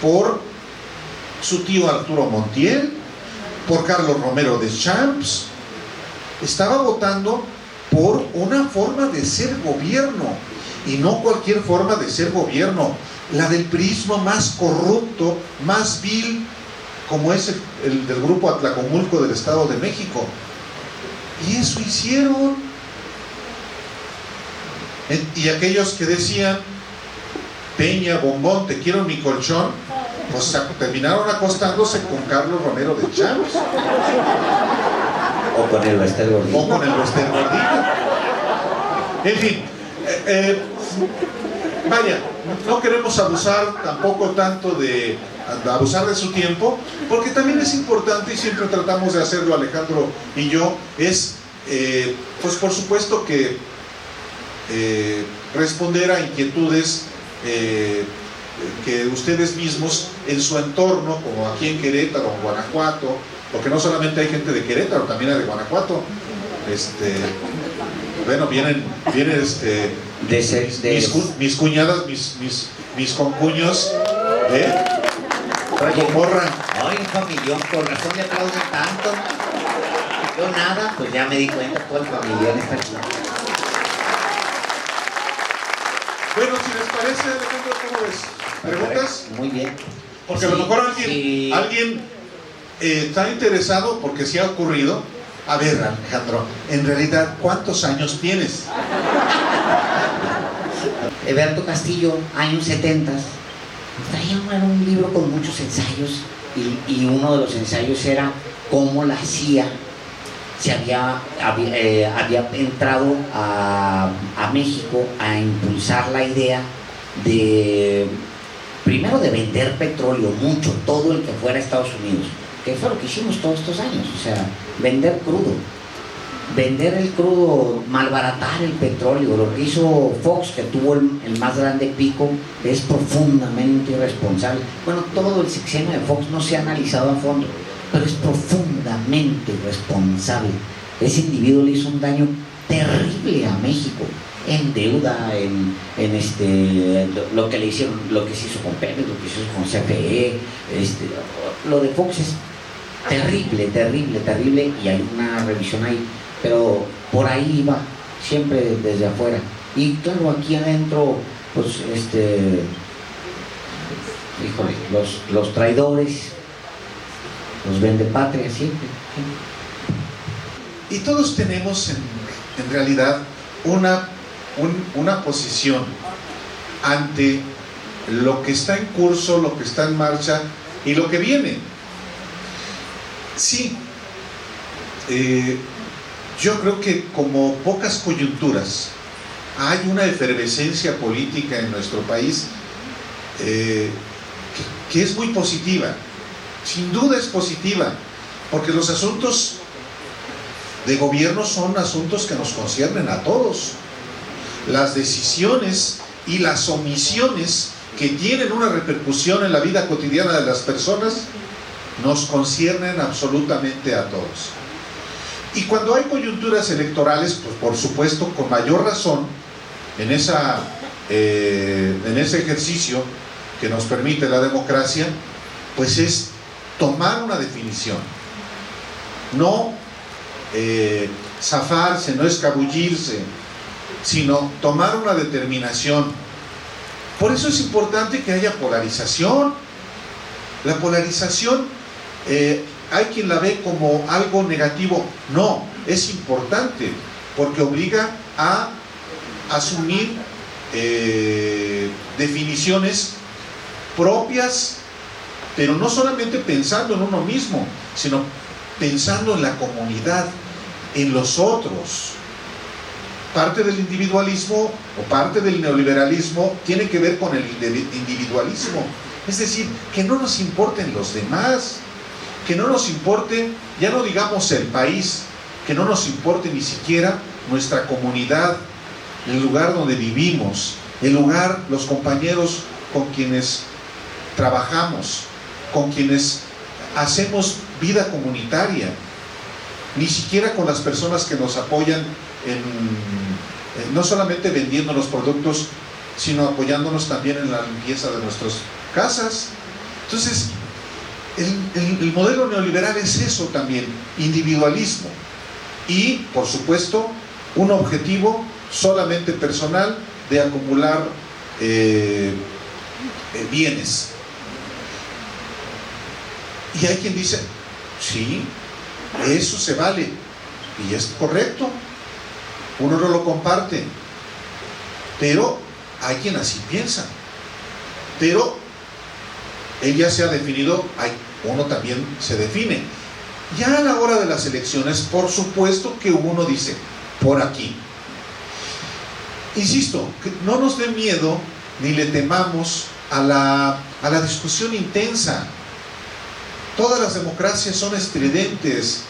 por su tío Arturo Montiel, por Carlos Romero de Champs. Estaba votando por una forma de ser gobierno, y no cualquier forma de ser gobierno, la del priismo más corrupto, más vil, como es el del grupo Atlacomulco del Estado de México. Y eso hicieron. Y aquellos que decían, Peña, bombón, te quiero en mi colchón, pues terminaron acostándose con Carlos Romero de Champs. O con el Bester Gordillo. O con el Bester Gordillo. En fin, vaya, no queremos abusar tampoco tanto de abusar de su tiempo, porque también es importante, y siempre tratamos de hacerlo Alejandro y yo, es pues por supuesto que responder a inquietudes que ustedes mismos en su entorno, como aquí en Querétaro, en Guanajuato, porque no solamente hay gente de Querétaro, también hay de Guanajuato. Bueno, vienen mis cuñadas, mis concuños, Oye, morran. Ay, familión, por razón le aplauden tanto. Yo nada, pues ya me di cuenta, todo el familión está aquí. Bueno, si les parece, Alejandro, ¿cómo ves? ¿Preguntas? Muy bien. Porque a lo mejor alguien está interesado, porque sí ha ocurrido. A ver, Alejandro, en realidad, ¿cuántos años tienes? Eberto Castillo, años 70, traía un libro con muchos ensayos, y uno de los ensayos era cómo la CIA había entrado a México a impulsar la idea primero de vender petróleo, mucho, todo el que fuera a Estados Unidos, que fue lo que hicimos todos estos años, o sea, vender crudo, vender el crudo, malbaratar el petróleo. Lo que hizo Fox, que tuvo el más grande pico, es profundamente irresponsable. Bueno, todo el sexenio de Fox no se ha analizado a fondo, pero es profundamente irresponsable. Ese individuo le hizo un daño terrible a México, en deuda, en lo que le hicieron, lo que se hizo con Pemex, lo que se hizo con CFE. Lo de Fox es terrible, terrible, terrible, y hay una revisión ahí, pero por ahí iba, siempre desde afuera. Y claro, aquí adentro, pues, híjole, los traidores, los vendepatria siempre. Y todos tenemos en realidad una posición ante lo que está en curso, lo que está en marcha y lo que viene. Sí, yo creo que como pocas coyunturas hay una efervescencia política en nuestro país que es muy positiva. Sin duda es positiva, porque los asuntos de gobierno son asuntos que nos conciernen a todos. Las decisiones y las omisiones que tienen una repercusión en la vida cotidiana de las personas nos conciernen absolutamente a todos. Y cuando hay coyunturas electorales, pues por supuesto, con mayor razón, en ese ejercicio que nos permite la democracia, pues es tomar una definición, no zafarse, no escabullirse, sino tomar una determinación. Por eso es importante que haya polarización. La polarización hay quien la ve como algo negativo. No, es importante, porque obliga a asumir definiciones propias, pero no solamente pensando en uno mismo, sino pensando en la comunidad, en los otros. Parte del individualismo o parte del neoliberalismo tiene que ver con el individualismo, es decir, que no nos importen los demás, que no nos importe, ya no digamos el país, que no nos importe ni siquiera nuestra comunidad, el lugar donde vivimos, el lugar, los compañeros con quienes trabajamos, con quienes hacemos vida comunitaria. ni siquiera con las personas que nos apoyan no solamente vendiendo los productos, sino apoyándonos también en la limpieza de nuestras casas. Entonces, el modelo neoliberal es eso también, individualismo. Y, por supuesto, un objetivo solamente personal de acumular bienes. Y hay quien dice, sí, eso se vale, y es correcto, uno no lo comparte, pero hay quien así piensa. Pero él ya se ha definido, uno también se define. Ya a la hora de las elecciones, por supuesto que uno dice, por aquí. Insisto, que no nos dé miedo ni le temamos a la discusión intensa. Todas las democracias son estridentes,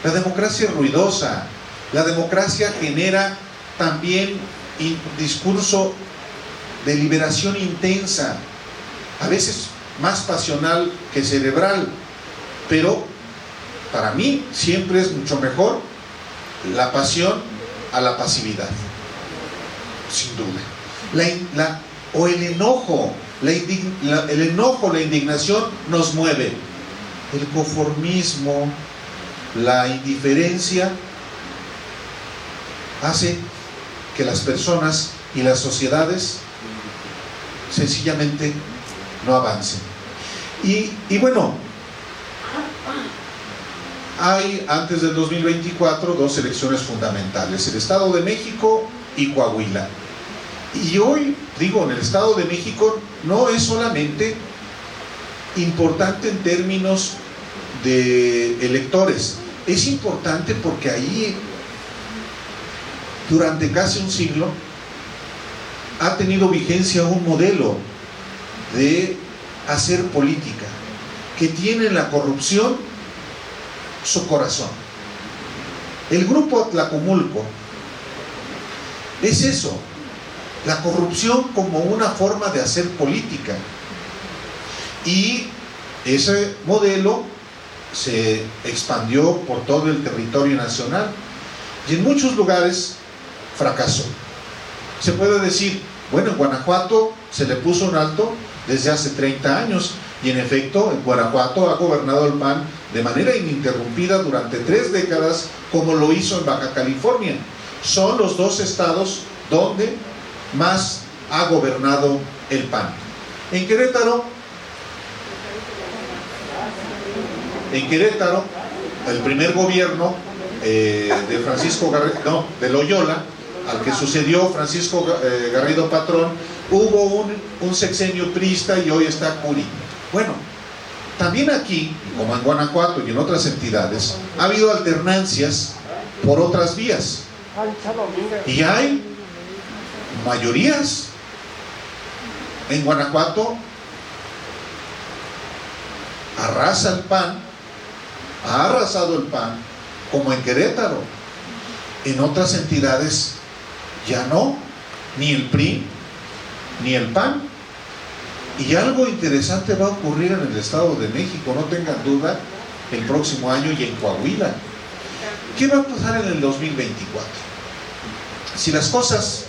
la democracia es ruidosa, la democracia genera también discurso de liberación intensa, a veces más pasional que cerebral, pero para mí siempre es mucho mejor la pasión a la pasividad, sin duda. O el enojo, el enojo, la indignación nos mueve. El conformismo, la indiferencia hace que las personas y las sociedades sencillamente no avancen. Y bueno, hay antes del 2024 dos elecciones fundamentales, el Estado de México y Coahuila. Y hoy, digo, en el Estado de México no es solamente importante en términos de electores, es importante porque ahí durante casi un siglo ha tenido vigencia un modelo de hacer política que tiene en la corrupción su corazón. El grupo Atlacomulco es eso, la corrupción como una forma de hacer política, y ese modelo se expandió por todo el territorio nacional y en muchos lugares fracasó. Se puede decir, bueno, en Guanajuato se le puso un alto desde hace 30 años y en efecto en Guanajuato ha gobernado el PAN de manera ininterrumpida durante 3 décadas, como lo hizo en Baja California. Son los dos estados donde más ha gobernado el PAN. En Querétaro, el primer gobierno de Francisco Garrido, de Loyola, al que sucedió Francisco Garrido Patrón, hubo un sexenio priista y hoy está Curi. Bueno, también aquí, como en Guanajuato y en otras entidades, ha habido alternancias por otras vías. Y hay mayorías. En Guanajuato arrasa el PAN, ha arrasado el PAN, como en Querétaro. En otras entidades ya no, ni el PRI, ni el PAN. Y algo interesante va a ocurrir en el Estado de México, no tengan duda, el próximo año, y en Coahuila. ¿Qué va a pasar en el 2024? Si las cosas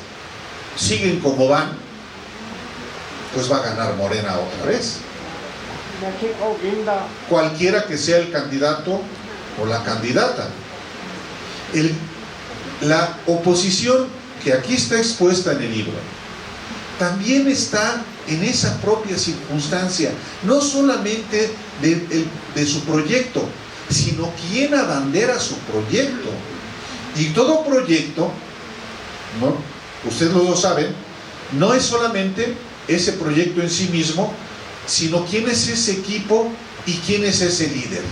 siguen como van, pues va a ganar Morena otra vez. Cualquiera que sea el candidato o la candidata. La oposición que aquí está expuesta en el libro también está en esa propia circunstancia, no solamente de su proyecto, sino quien abandera su proyecto. Y todo proyecto, ¿no?, ustedes lo saben, no es solamente ese proyecto en sí mismo, sino quién es ese equipo y quién es ese líder.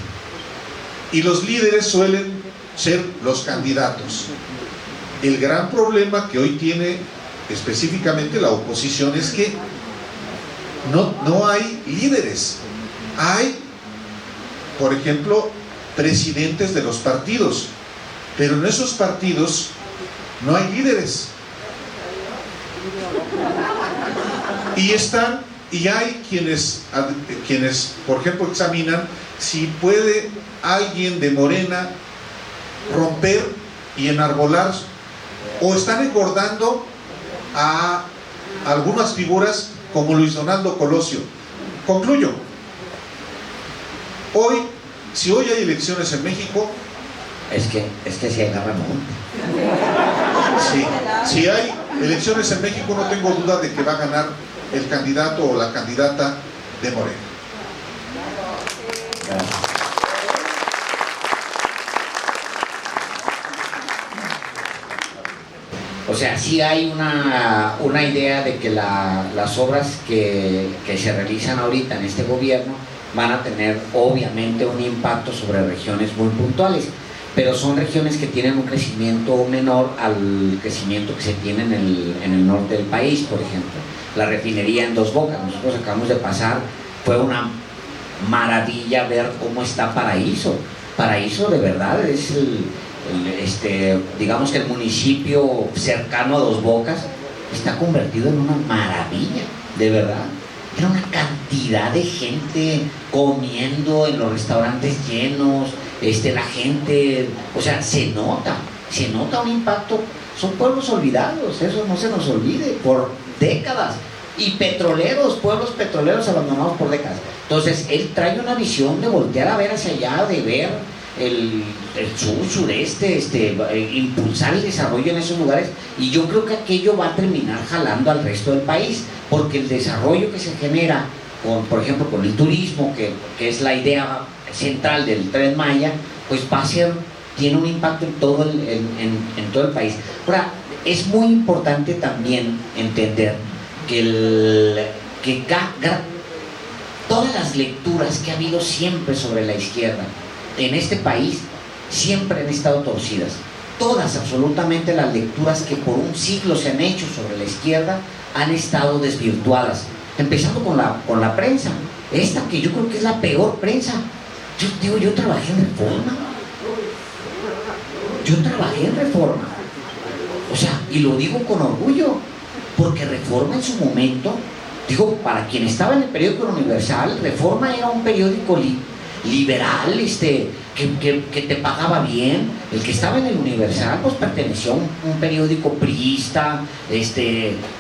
Y los líderes suelen ser los candidatos. El gran problema que hoy tiene específicamente la oposición es que no hay líderes. Hay, por ejemplo, presidentes de los partidos, pero en esos partidos no hay líderes. Y hay quienes, por ejemplo, examinan si puede alguien de Morena romper y enarbolar, o están engordando a algunas figuras como Luis Donaldo Colosio. Concluyo. Si hoy hay elecciones en México, es que se agarra monte. Sí, si hay elecciones en México, no tengo duda de que va a ganar el candidato o la candidata de Morena. Gracias. O sea, sí hay una idea de que las obras que se realizan ahorita en este gobierno van a tener obviamente un impacto sobre regiones muy puntuales, pero son regiones que tienen un crecimiento menor al crecimiento que se tiene en el norte del país. Por ejemplo, la refinería en Dos Bocas, nosotros acabamos de pasar, fue una maravilla ver cómo está Paraíso. Paraíso de verdad es digamos que el municipio cercano a Dos Bocas está convertido en una maravilla, de verdad. Era una cantidad de gente comiendo en los restaurantes llenos, la gente, o sea, se nota un impacto. Son pueblos olvidados, eso no se nos olvide, por décadas. Y petroleros, pueblos petroleros abandonados por décadas. Entonces, él trae una visión de voltear a ver hacia allá, de ver el sur, sureste, impulsar el desarrollo en esos lugares, y yo creo que aquello va a terminar jalando al resto del país, porque el desarrollo que se genera, por ejemplo, con el turismo, que es la idea central del Tren Maya, pues tiene un impacto en todo el país. Ahora, es muy importante también entender que todas las lecturas que ha habido siempre sobre la izquierda en este país siempre han estado torcidas. Todas, absolutamente, las lecturas que por un siglo se han hecho sobre la izquierda han estado desvirtuadas, empezando con la prensa, esta que yo creo que es la peor prensa. Yo trabajé en Reforma, o sea, y lo digo con orgullo, porque Reforma en su momento, para quien estaba en el periódico Universal, Reforma era un periódico liberal, que te pagaba bien. El que estaba en el Universal pues pertenecía a un periódico priista,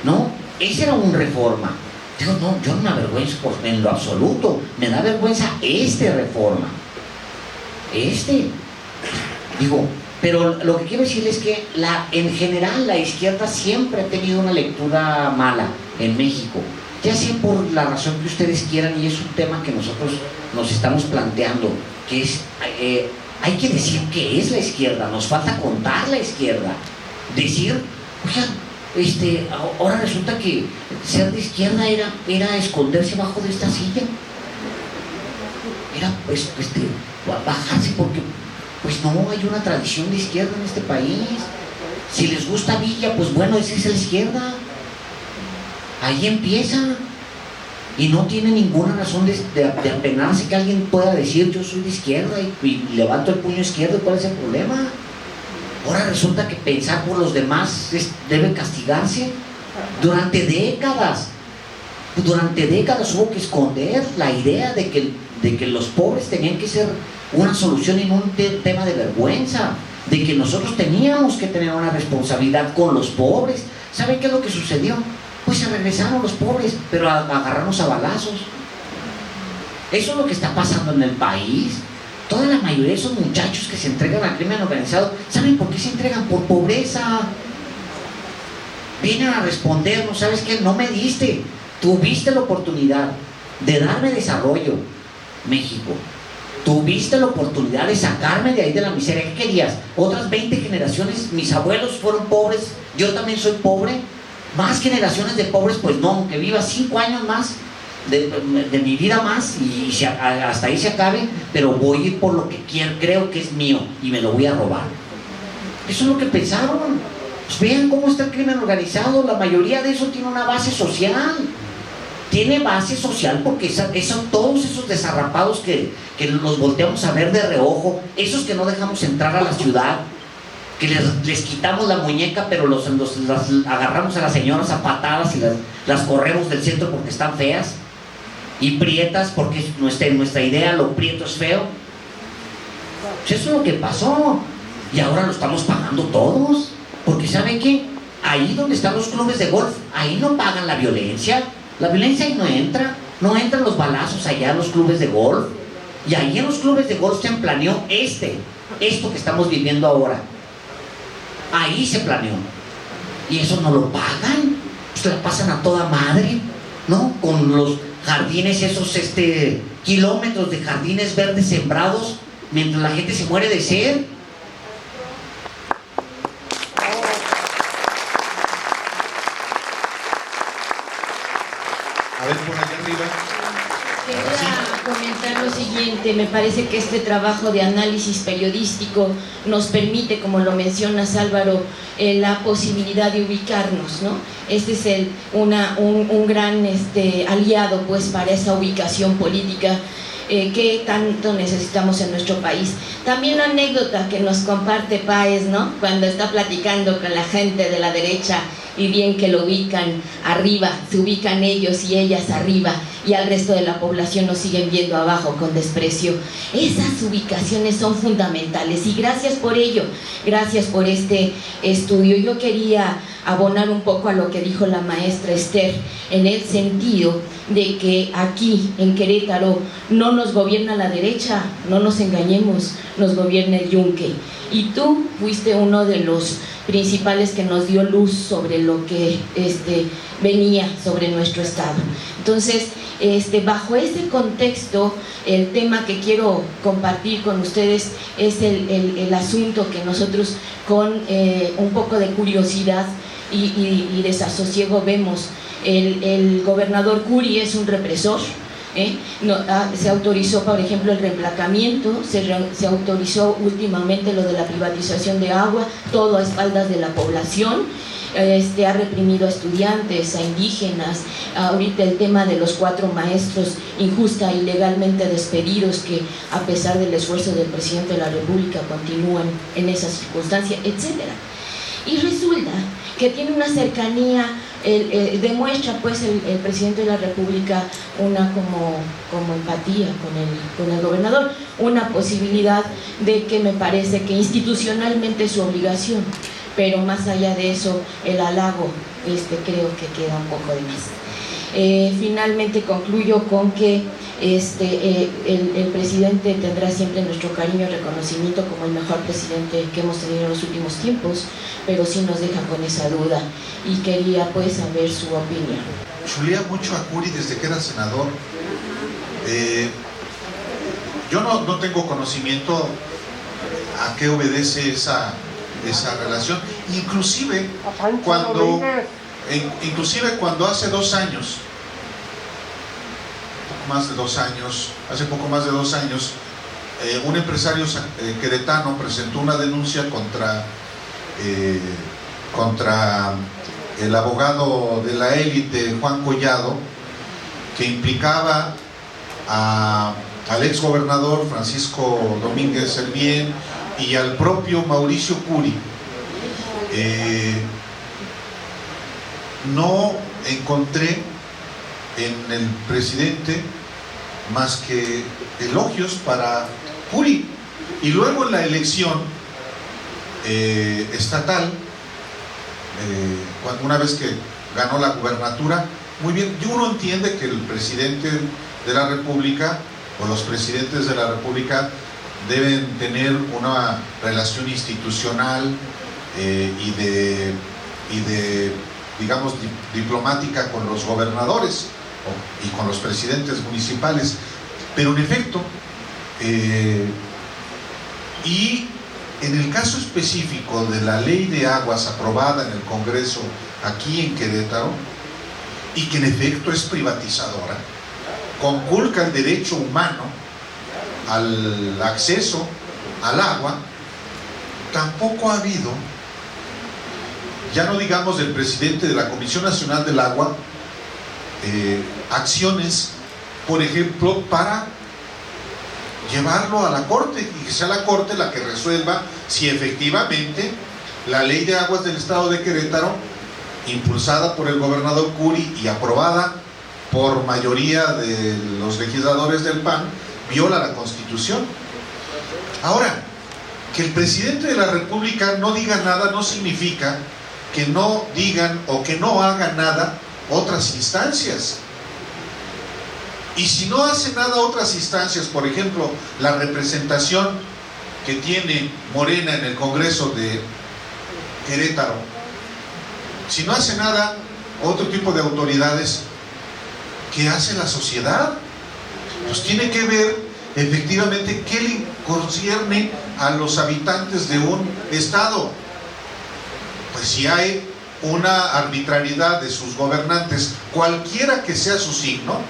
¿no? Ese era un Reforma. No, yo no me avergüenzo en lo absoluto, me da vergüenza Reforma. Pero lo que quiero decir es que en general la izquierda siempre ha tenido una lectura mala en México, ya sea por la razón que ustedes quieran, y es un tema que nosotros nos estamos planteando, que es, hay que decir qué es la izquierda, nos falta contar la izquierda, decir, oigan, ahora resulta que ser de izquierda era esconderse bajo de esta silla, era bajarse, porque pues no hay una tradición de izquierda en este país. Si les gusta Villa, pues bueno, esa es la izquierda, ahí empieza, y no tiene ninguna razón de apenarse que alguien pueda decir yo soy de izquierda y levanto el puño izquierdo. ¿Cuál es el problema? Ahora resulta que pensar por los demás debe castigarse. Durante décadas hubo que esconder la idea de que los pobres tenían que ser una solución y no un tema de vergüenza, de que nosotros teníamos que tener una responsabilidad con los pobres. ¿Saben qué es lo que sucedió? Pues se regresaron los pobres, pero a agarrarnos a balazos. Eso es lo que está pasando en el país. Toda la mayoría de esos muchachos que se entregan al crimen organizado, ¿saben por qué se entregan? Por pobreza. Vienen a respondernos, ¿sabes qué? No me diste, tuviste la oportunidad de darme desarrollo, México. Tuviste la oportunidad de sacarme de ahí de la miseria. ¿Qué querías? Otras 20 generaciones, mis abuelos fueron pobres, yo también soy pobre. Más generaciones de pobres, pues no, aunque viva 5 años más de mi vida más y hasta ahí se acabe, pero voy a ir por lo que creo que es mío y me lo voy a robar. Eso es lo que pensaron. Pues vean cómo está el crimen organizado. La mayoría de eso tiene una base social. Tiene base social porque todos esos desarrapados que los volteamos a ver de reojo, esos que no dejamos entrar a la ciudad, que les quitamos la muñeca, pero las agarramos a las señoras a patadas y las corremos del centro porque están feas y prietas, porque nuestra idea, lo prieto es feo. Pues eso es lo que pasó. y ahora lo estamos pagando todos, porque ¿saben qué? Ahí donde están los clubes de golf, ahí no pagan la violencia ahí no entra, no entran los balazos allá en los clubes de golf, y ahí en los clubes de golf se planeó esto que estamos viviendo ahora, ahí se planeó, y eso no lo pagan, pues la pasan a toda madre, ¿no? Con los jardines, esos kilómetros de jardines verdes sembrados, mientras la gente se muere de sed. A ver, por allá arriba. Quería comentar lo siguiente. Me parece que este trabajo de análisis periodístico nos permite, como lo mencionas, Álvaro, la posibilidad de ubicarnos, ¿no? Este es un gran aliado, pues, para esa ubicación política que tanto necesitamos en nuestro país. También la anécdota que nos comparte Páez, ¿no? Cuando está platicando con la gente de la derecha y bien que lo ubican arriba, se ubican ellos y ellas arriba, y al resto de la población nos siguen viendo abajo con desprecio. Esas ubicaciones son fundamentales y gracias por ello, gracias por este estudio. Yo quería abonar un poco a lo que dijo la maestra Esther, en el sentido de que aquí en Querétaro no nos gobierna la derecha, no nos engañemos, nos gobierna el yunque, y tú fuiste uno de los principales que nos dio luz sobre lo que venía sobre nuestro estado. Entonces, bajo ese contexto, el tema que quiero compartir con ustedes es el asunto que nosotros con un poco de curiosidad y desasosiego vemos. El gobernador Curi es un represor. Se autorizó, por ejemplo, el reemplacamiento, se autorizó últimamente lo de la privatización de agua, todo a espaldas de la población. Ha reprimido a estudiantes, a indígenas, ahorita el tema de los 4 maestros injusta y legalmente despedidos, que a pesar del esfuerzo del presidente de la República continúan en esa circunstancia, etcétera. Y resulta que tiene una cercanía, demuestra pues el presidente de la República una como empatía con el gobernador, una posibilidad de que me parece que institucionalmente es su obligación, pero más allá de eso el halago creo que queda un poco de más. Finalmente concluyo con que el presidente tendrá siempre nuestro cariño y reconocimiento como el mejor presidente que hemos tenido en los últimos tiempos, pero sí nos deja con esa duda y quería pues saber su opinión. Chulea mucho a Curi desde que era senador. Yo no tengo conocimiento a qué obedece esa relación, inclusive cuando hace 2 años, hace poco más de 2 años, un empresario queretano presentó una denuncia contra el abogado de la élite, Juan Collado, que implicaba al ex gobernador Francisco Domínguez Servién y al propio Mauricio Curi. No encontré en el presidente más que elogios para Curi, y luego en la elección estatal, una vez que ganó la gubernatura, muy bien, y uno entiende que el presidente de la República o los presidentes de la República deben tener una relación institucional y de digamos diplomática con los gobernadores y con los presidentes municipales, pero en efecto y en el caso específico de la ley de aguas aprobada en el Congreso aquí en Querétaro, y que en efecto es privatizadora, conculca el derecho humano al acceso al agua, tampoco ha habido, ya no digamos del presidente de la Comisión Nacional del Agua, acciones, por ejemplo, para llevarlo a la Corte y que sea la Corte la que resuelva si efectivamente la ley de aguas del estado de Querétaro, impulsada por el gobernador Curi y aprobada por mayoría de los legisladores del PAN, viola la Constitución. Ahora, Que el presidente de la República no diga nada no significa que no digan o que no hagan nada otras instancias. Y si no hace nada otras instancias, por ejemplo, la representación que tiene Morena en el Congreso de Querétaro, si no hace nada otro tipo de autoridades, ¿qué hace la sociedad? Pues tiene que ver efectivamente qué le concierne a los habitantes de un estado. Pues si hay una arbitrariedad de sus gobernantes, cualquiera que sea su signo,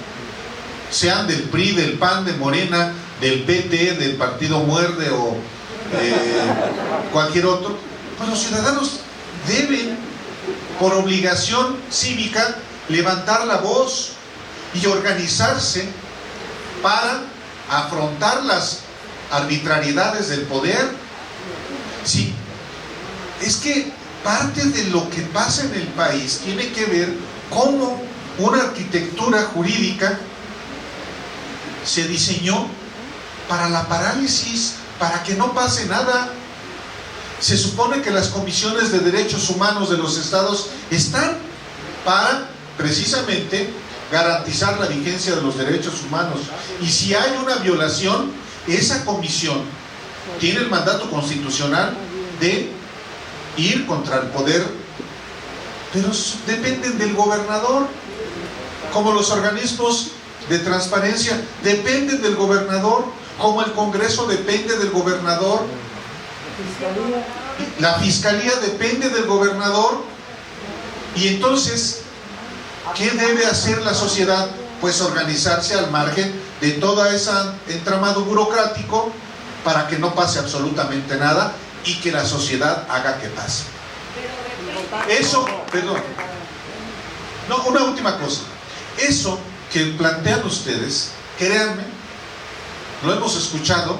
sean del PRI, del PAN, de Morena, del PT, del Partido Muerde o cualquier otro, pues los ciudadanos deben, por obligación cívica, levantar la voz y organizarse para afrontar las arbitrariedades del poder. Sí, es que parte de lo que pasa en el país tiene que ver cómo una arquitectura jurídica se diseñó para la parálisis, para que no pase nada. Se supone que las comisiones de derechos humanos de los estados están para precisamente garantizar la vigencia de los derechos humanos, y si hay una violación, esa comisión tiene el mandato constitucional de ir contra el poder, pero dependen del gobernador, como los organismos de transparencia dependen del gobernador, como el Congreso depende del gobernador, la Fiscalía depende del gobernador. Y entonces, ¿qué debe hacer la sociedad? Pues organizarse al margen de todo ese entramado burocrático para que no pase absolutamente nada y que la sociedad haga que pase. Eso, perdón. No, una última cosa. Eso que plantean ustedes, créanme, lo hemos escuchado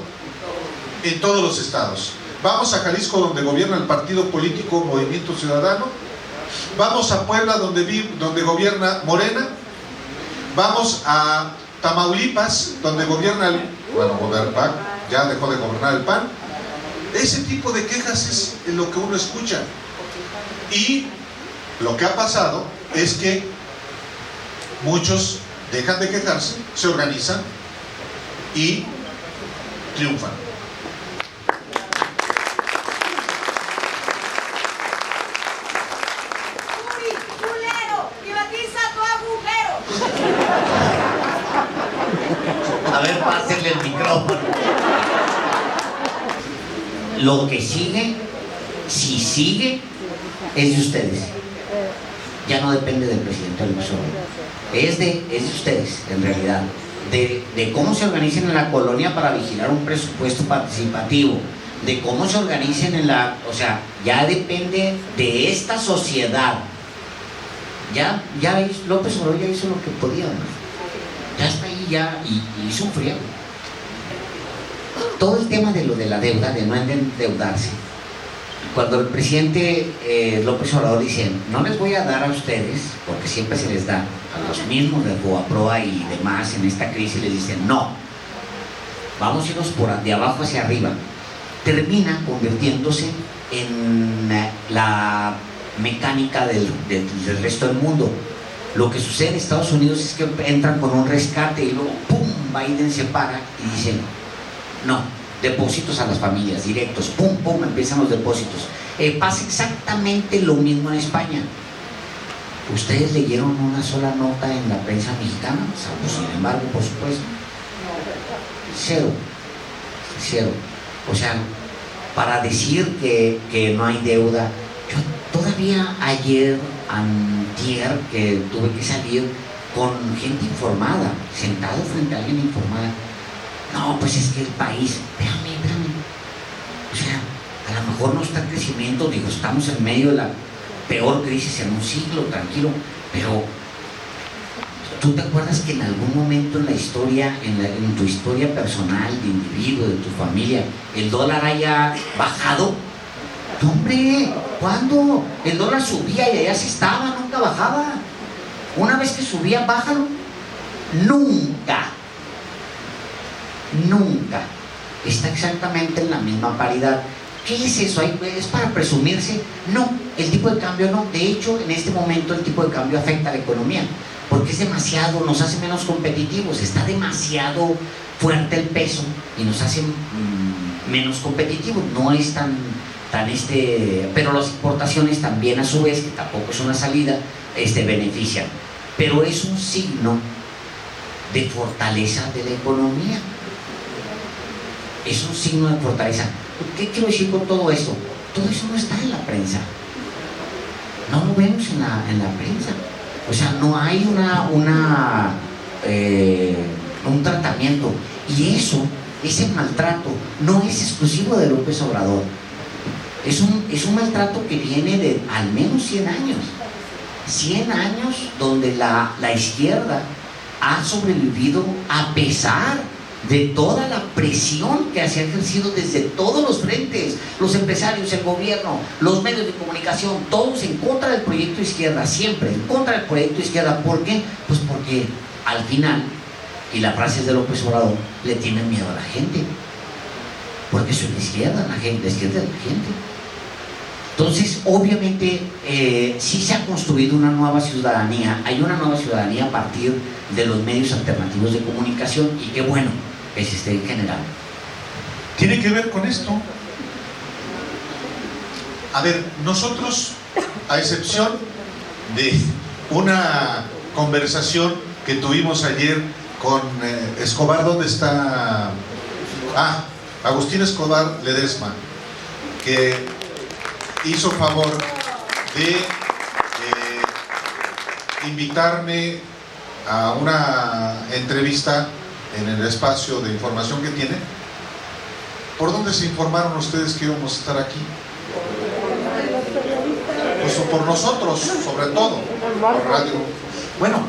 en todos los estados. Vamos a Jalisco, donde gobierna el partido político Movimiento Ciudadano. Vamos a Puebla, donde gobierna Morena. Vamos a Tamaulipas, donde gobierna el PAN, ya dejó de gobernar el PAN. Ese tipo de quejas es lo que uno escucha. Y lo que ha pasado es que muchos dejan de quejarse, se organizan y triunfan. A ver, pásenle el micrófono. Lo que sigue, si sigue, es de ustedes. Ya no depende del presidente del Museo. Es de ustedes, en realidad. De cómo se organicen en la colonia para vigilar un presupuesto participativo. De cómo se organicen en la... O sea, ya depende de esta sociedad. Ya López Obrador ya hizo lo que podía, ¿no? Ya está ahí ya y sufrió. Todo el tema de lo de la deuda, de no endeudarse. Cuando el presidente López Obrador dice, no les voy a dar a ustedes, porque siempre se les da a los mismos de Fobaproa y demás en esta crisis, les dicen, no, vamos a irnos de abajo hacia arriba. Termina convirtiéndose en la mecánica del resto del mundo. Lo que sucede en Estados Unidos es que entran con un rescate y luego ¡pum! Biden se para y dicen, no, depósitos a las familias directos, ¡pum! ¡Pum! Empiezan los depósitos. Pasa exactamente lo mismo en España. ¿Ustedes leyeron una sola nota en la prensa mexicana? Salvo, sin embargo, por supuesto. Cero. O sea, para decir que no hay deuda, yo todavía ayer, antier, que tuve que salir con gente informada, sentado frente a alguien informada. No, pues es que el país, espérame. O sea, a lo mejor no está en crecimiento, digo, estamos en medio de la peor crisis en un siglo, tranquilo, pero ¿tú te acuerdas que en algún momento en la historia, en tu historia personal, de individuo, de tu familia, el dólar haya bajado? No, hombre, ¿cuándo? El dólar subía y allá se estaba, nunca bajaba. Una vez que subía, bájalo. Nunca. está exactamente en la misma paridad. ¿Qué es eso? ¿Es para presumirse? No, el tipo de cambio no. De hecho, en este momento el tipo de cambio afecta a la economía, porque es demasiado, nos hace menos competitivos, está demasiado fuerte el peso y nos hace menos competitivos. No es tan pero las importaciones también, a su vez, que tampoco es una salida, benefician. Pero es un signo de fortaleza de la economía. Es un signo de fortaleza. ¿Qué quiero decir con todo esto? Todo eso no está en la prensa. No lo vemos en la prensa. O sea, no hay un tratamiento. Y ese maltrato, no es exclusivo de López Obrador. Es un maltrato que viene de al menos 100 años. 100 años donde la izquierda ha sobrevivido a pesar de toda la presión que se ha ejercido desde todos los frentes, los empresarios, el gobierno, los medios de comunicación, todos en contra del proyecto de izquierda, siempre en contra del proyecto de izquierda. ¿Por qué? Pues porque al final, y la frase es de López Obrador, le tienen miedo a la gente, porque soy la izquierda, la izquierda de la gente. Entonces, obviamente, sí se ha construido una nueva ciudadanía, hay una nueva ciudadanía a partir de los medios alternativos de comunicación, y qué bueno que se esté generando. Tiene que ver con esto. A ver, nosotros, a excepción de una conversación que tuvimos ayer con Escobar, ¿dónde está? Agustín Escobar Ledesma, que hizo favor de invitarme a una entrevista en el espacio de información que tiene. ¿Por dónde se informaron ustedes que íbamos a estar aquí? Pues por nosotros, sobre todo, por radio. Bueno,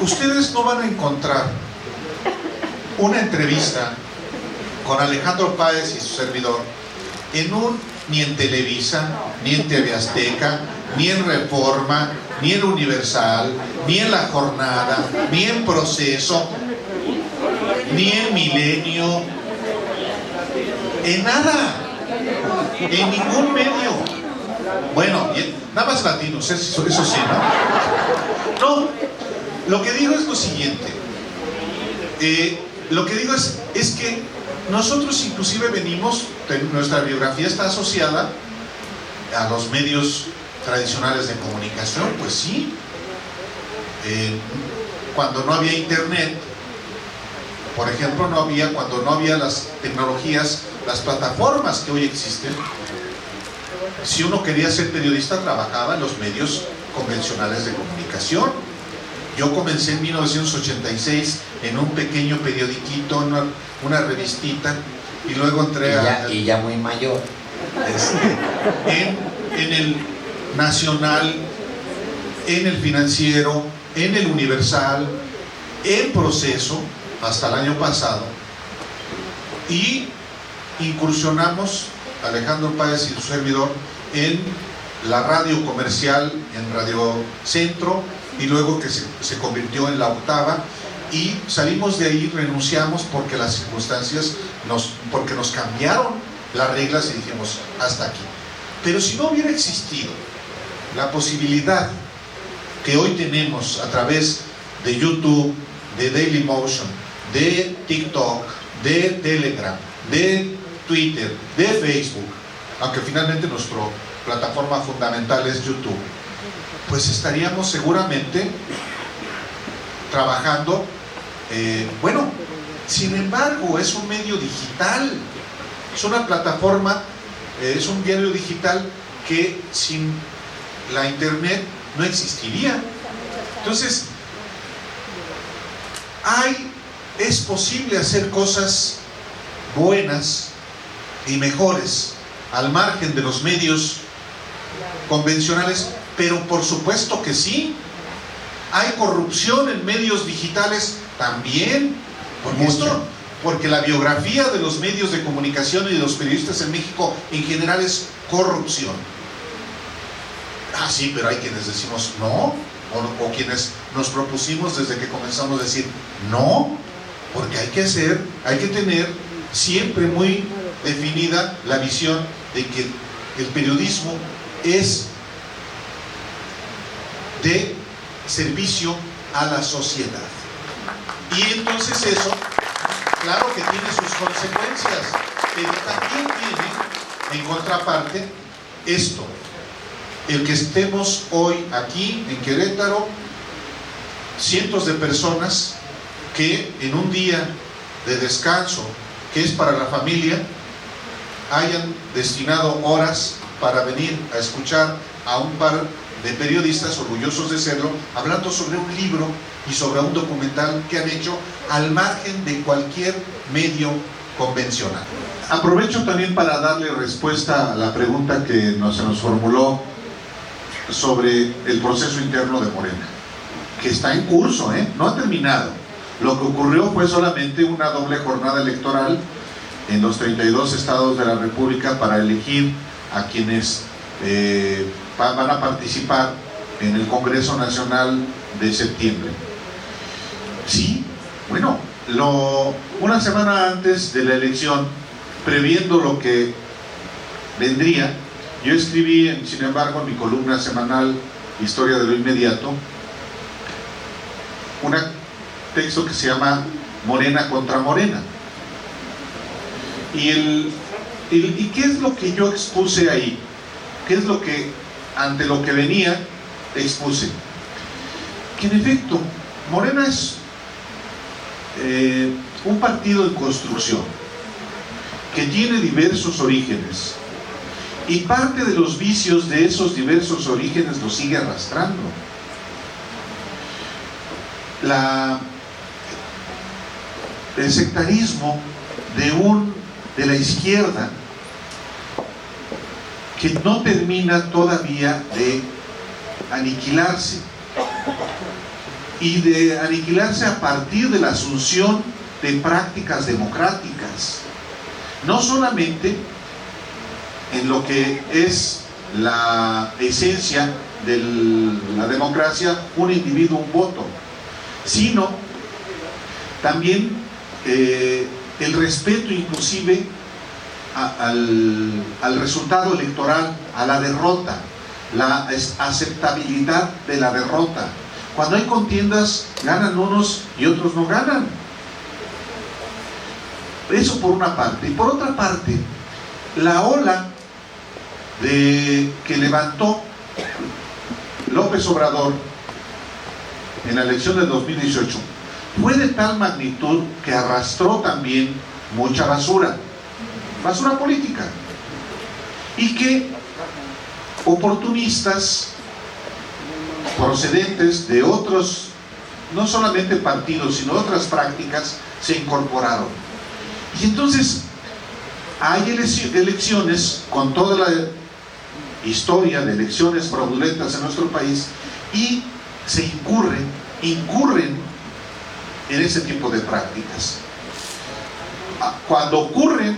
ustedes no van a encontrar una entrevista con Alejandro Páez y su servidor ni en Televisa, ni en TV Azteca, ni en Reforma, ni en Universal, ni en La Jornada, ni en Proceso, ni en Milenio, en nada, en ningún medio. Bueno, nada más latinos, eso sí, ¿no? No, lo que digo es lo siguiente. Lo que digo es que nosotros inclusive venimos, nuestra biografía está asociada a los medios tradicionales de comunicación, pues sí. Cuando no había internet, por ejemplo, cuando no había las tecnologías, las plataformas que hoy existen, si uno quería ser periodista, trabajaba en los medios convencionales de comunicación. Yo comencé en 1986 en un pequeño periodiquito, una revistita, y luego entré y ya muy mayor. En el Nacional, en el Financiero, en el Universal, en Proceso, hasta el año pasado, y incursionamos, Alejandro Páez y su servidor, en la radio comercial, en Radio Centro, y luego que se convirtió en La Octava, y salimos de ahí, renunciamos porque las circunstancias porque nos cambiaron las reglas y dijimos hasta aquí. Pero si no hubiera existido la posibilidad que hoy tenemos a través de YouTube, de Dailymotion, de TikTok, de Telegram, de Twitter, de Facebook, aunque finalmente nuestra plataforma fundamental es YouTube, pues estaríamos seguramente trabajando. Bueno, sin embargo, es un medio digital, es una plataforma, es un diario digital que sin la internet no existiría. Entonces, es posible hacer cosas buenas y mejores al margen de los medios convencionales, pero por supuesto que sí. Hay corrupción en medios digitales también, porque la biografía de los medios de comunicación y de los periodistas en México en general es corrupción. Sí, pero hay quienes decimos no, o quienes nos propusimos desde que comenzamos a decir no. porque hay que tener siempre muy definida la visión de que el periodismo es de servicio a la sociedad. Y entonces eso, claro que tiene sus consecuencias, pero también tiene, en contraparte, esto, el que estemos hoy aquí en Querétaro, cientos de personas que en un día de descanso, que es para la familia, hayan destinado horas para venir a escuchar a un par de periodistas orgullosos de serlo, hablando sobre un libro y sobre un documental que han hecho al margen de cualquier medio convencional. Aprovecho también para darle respuesta a la pregunta que se nos formuló sobre el proceso interno de Morena, que está en curso, no ha terminado. Lo que ocurrió fue solamente una doble jornada electoral en los 32 estados de la República para elegir a quienes van a participar en el Congreso Nacional de septiembre. Sí, bueno, una semana antes de la elección, previendo lo que vendría, yo escribí, sin embargo, en mi columna semanal Historia de lo Inmediato, un texto que se llama Morena contra Morena. ¿Y qué es lo que yo expuse ahí? ¿Qué es lo que, ante lo que venía, expuse? Que en efecto, Morena es un partido en construcción, que tiene diversos orígenes, y parte de los vicios de esos diversos orígenes los sigue arrastrando. El sectarismo de la izquierda, que no termina todavía de aniquilarse, y de aniquilarse a partir de la asunción de prácticas democráticas, no solamente en lo que es la esencia de la democracia, un individuo, un voto, sino también el respeto inclusive al resultado electoral, a la derrota, la aceptabilidad de la derrota. Cuando hay contiendas, ganan unos y otros no ganan. Eso por una parte. Y por otra parte, la ola que levantó López Obrador en la elección del 2018 fue de tal magnitud que arrastró también mucha basura política, y que oportunistas procedentes de otros, no solamente partidos, sino otras prácticas, se incorporaron. Y entonces hay elecciones, con toda la historia de elecciones fraudulentas en nuestro país, y se incurren en ese tipo de prácticas. Cuando ocurren,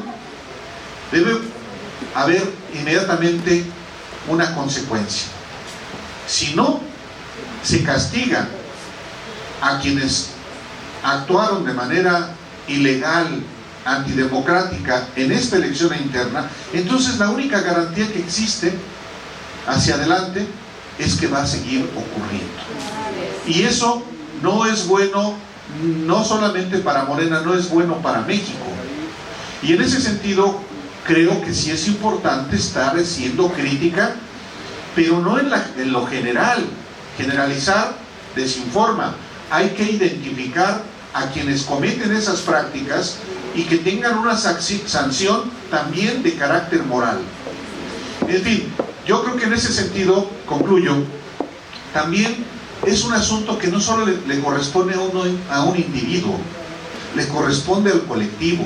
debe haber inmediatamente una consecuencia. Si no, se castiga a quienes actuaron de manera ilegal, antidemocrática en esta elección interna. Entonces la única garantía que existe hacia adelante es que va a seguir ocurriendo. Y eso no es bueno, no solamente para Morena, no es bueno para México. Y en ese sentido creo que sí es importante estar haciendo crítica, pero no en lo general. Generalizar desinforma. Hay que identificar a quienes cometen esas prácticas y que tengan una sanción también de carácter moral. En fin, yo creo que en ese sentido, concluyo, también es un asunto que no solo le corresponde a un individuo, le corresponde al colectivo.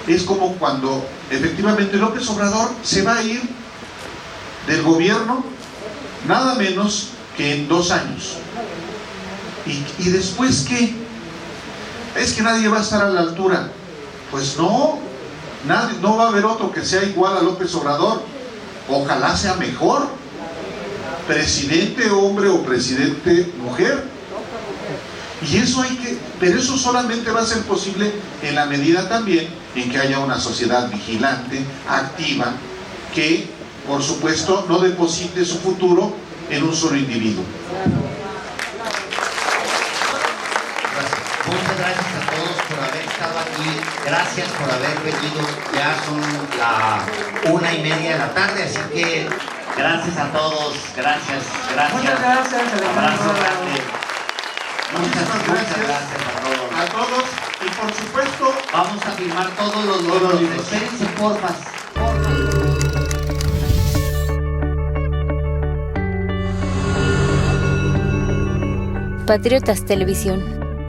Es como cuando efectivamente López Obrador se va a ir del gobierno nada menos que en 2 años. ¿Y después qué? Es que nadie va a estar a la altura. Pues no, no va a haber otro que sea igual a López Obrador. Ojalá sea mejor, presidente hombre o presidente mujer. Y eso pero eso solamente va a ser posible en la medida también en que haya una sociedad vigilante, activa, que por supuesto no deposite su futuro en un solo individuo. Muchas gracias a todos por haber estado aquí, gracias por haber venido, ya son la 1:30 de la tarde, así que gracias a todos, gracias. Muchas gracias, abrazo grande. Muchas gracias a todos y por supuesto vamos a firmar todos los libros. Espérense, porfa. Patriotas Televisión.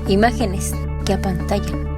Imágenes que apantallan.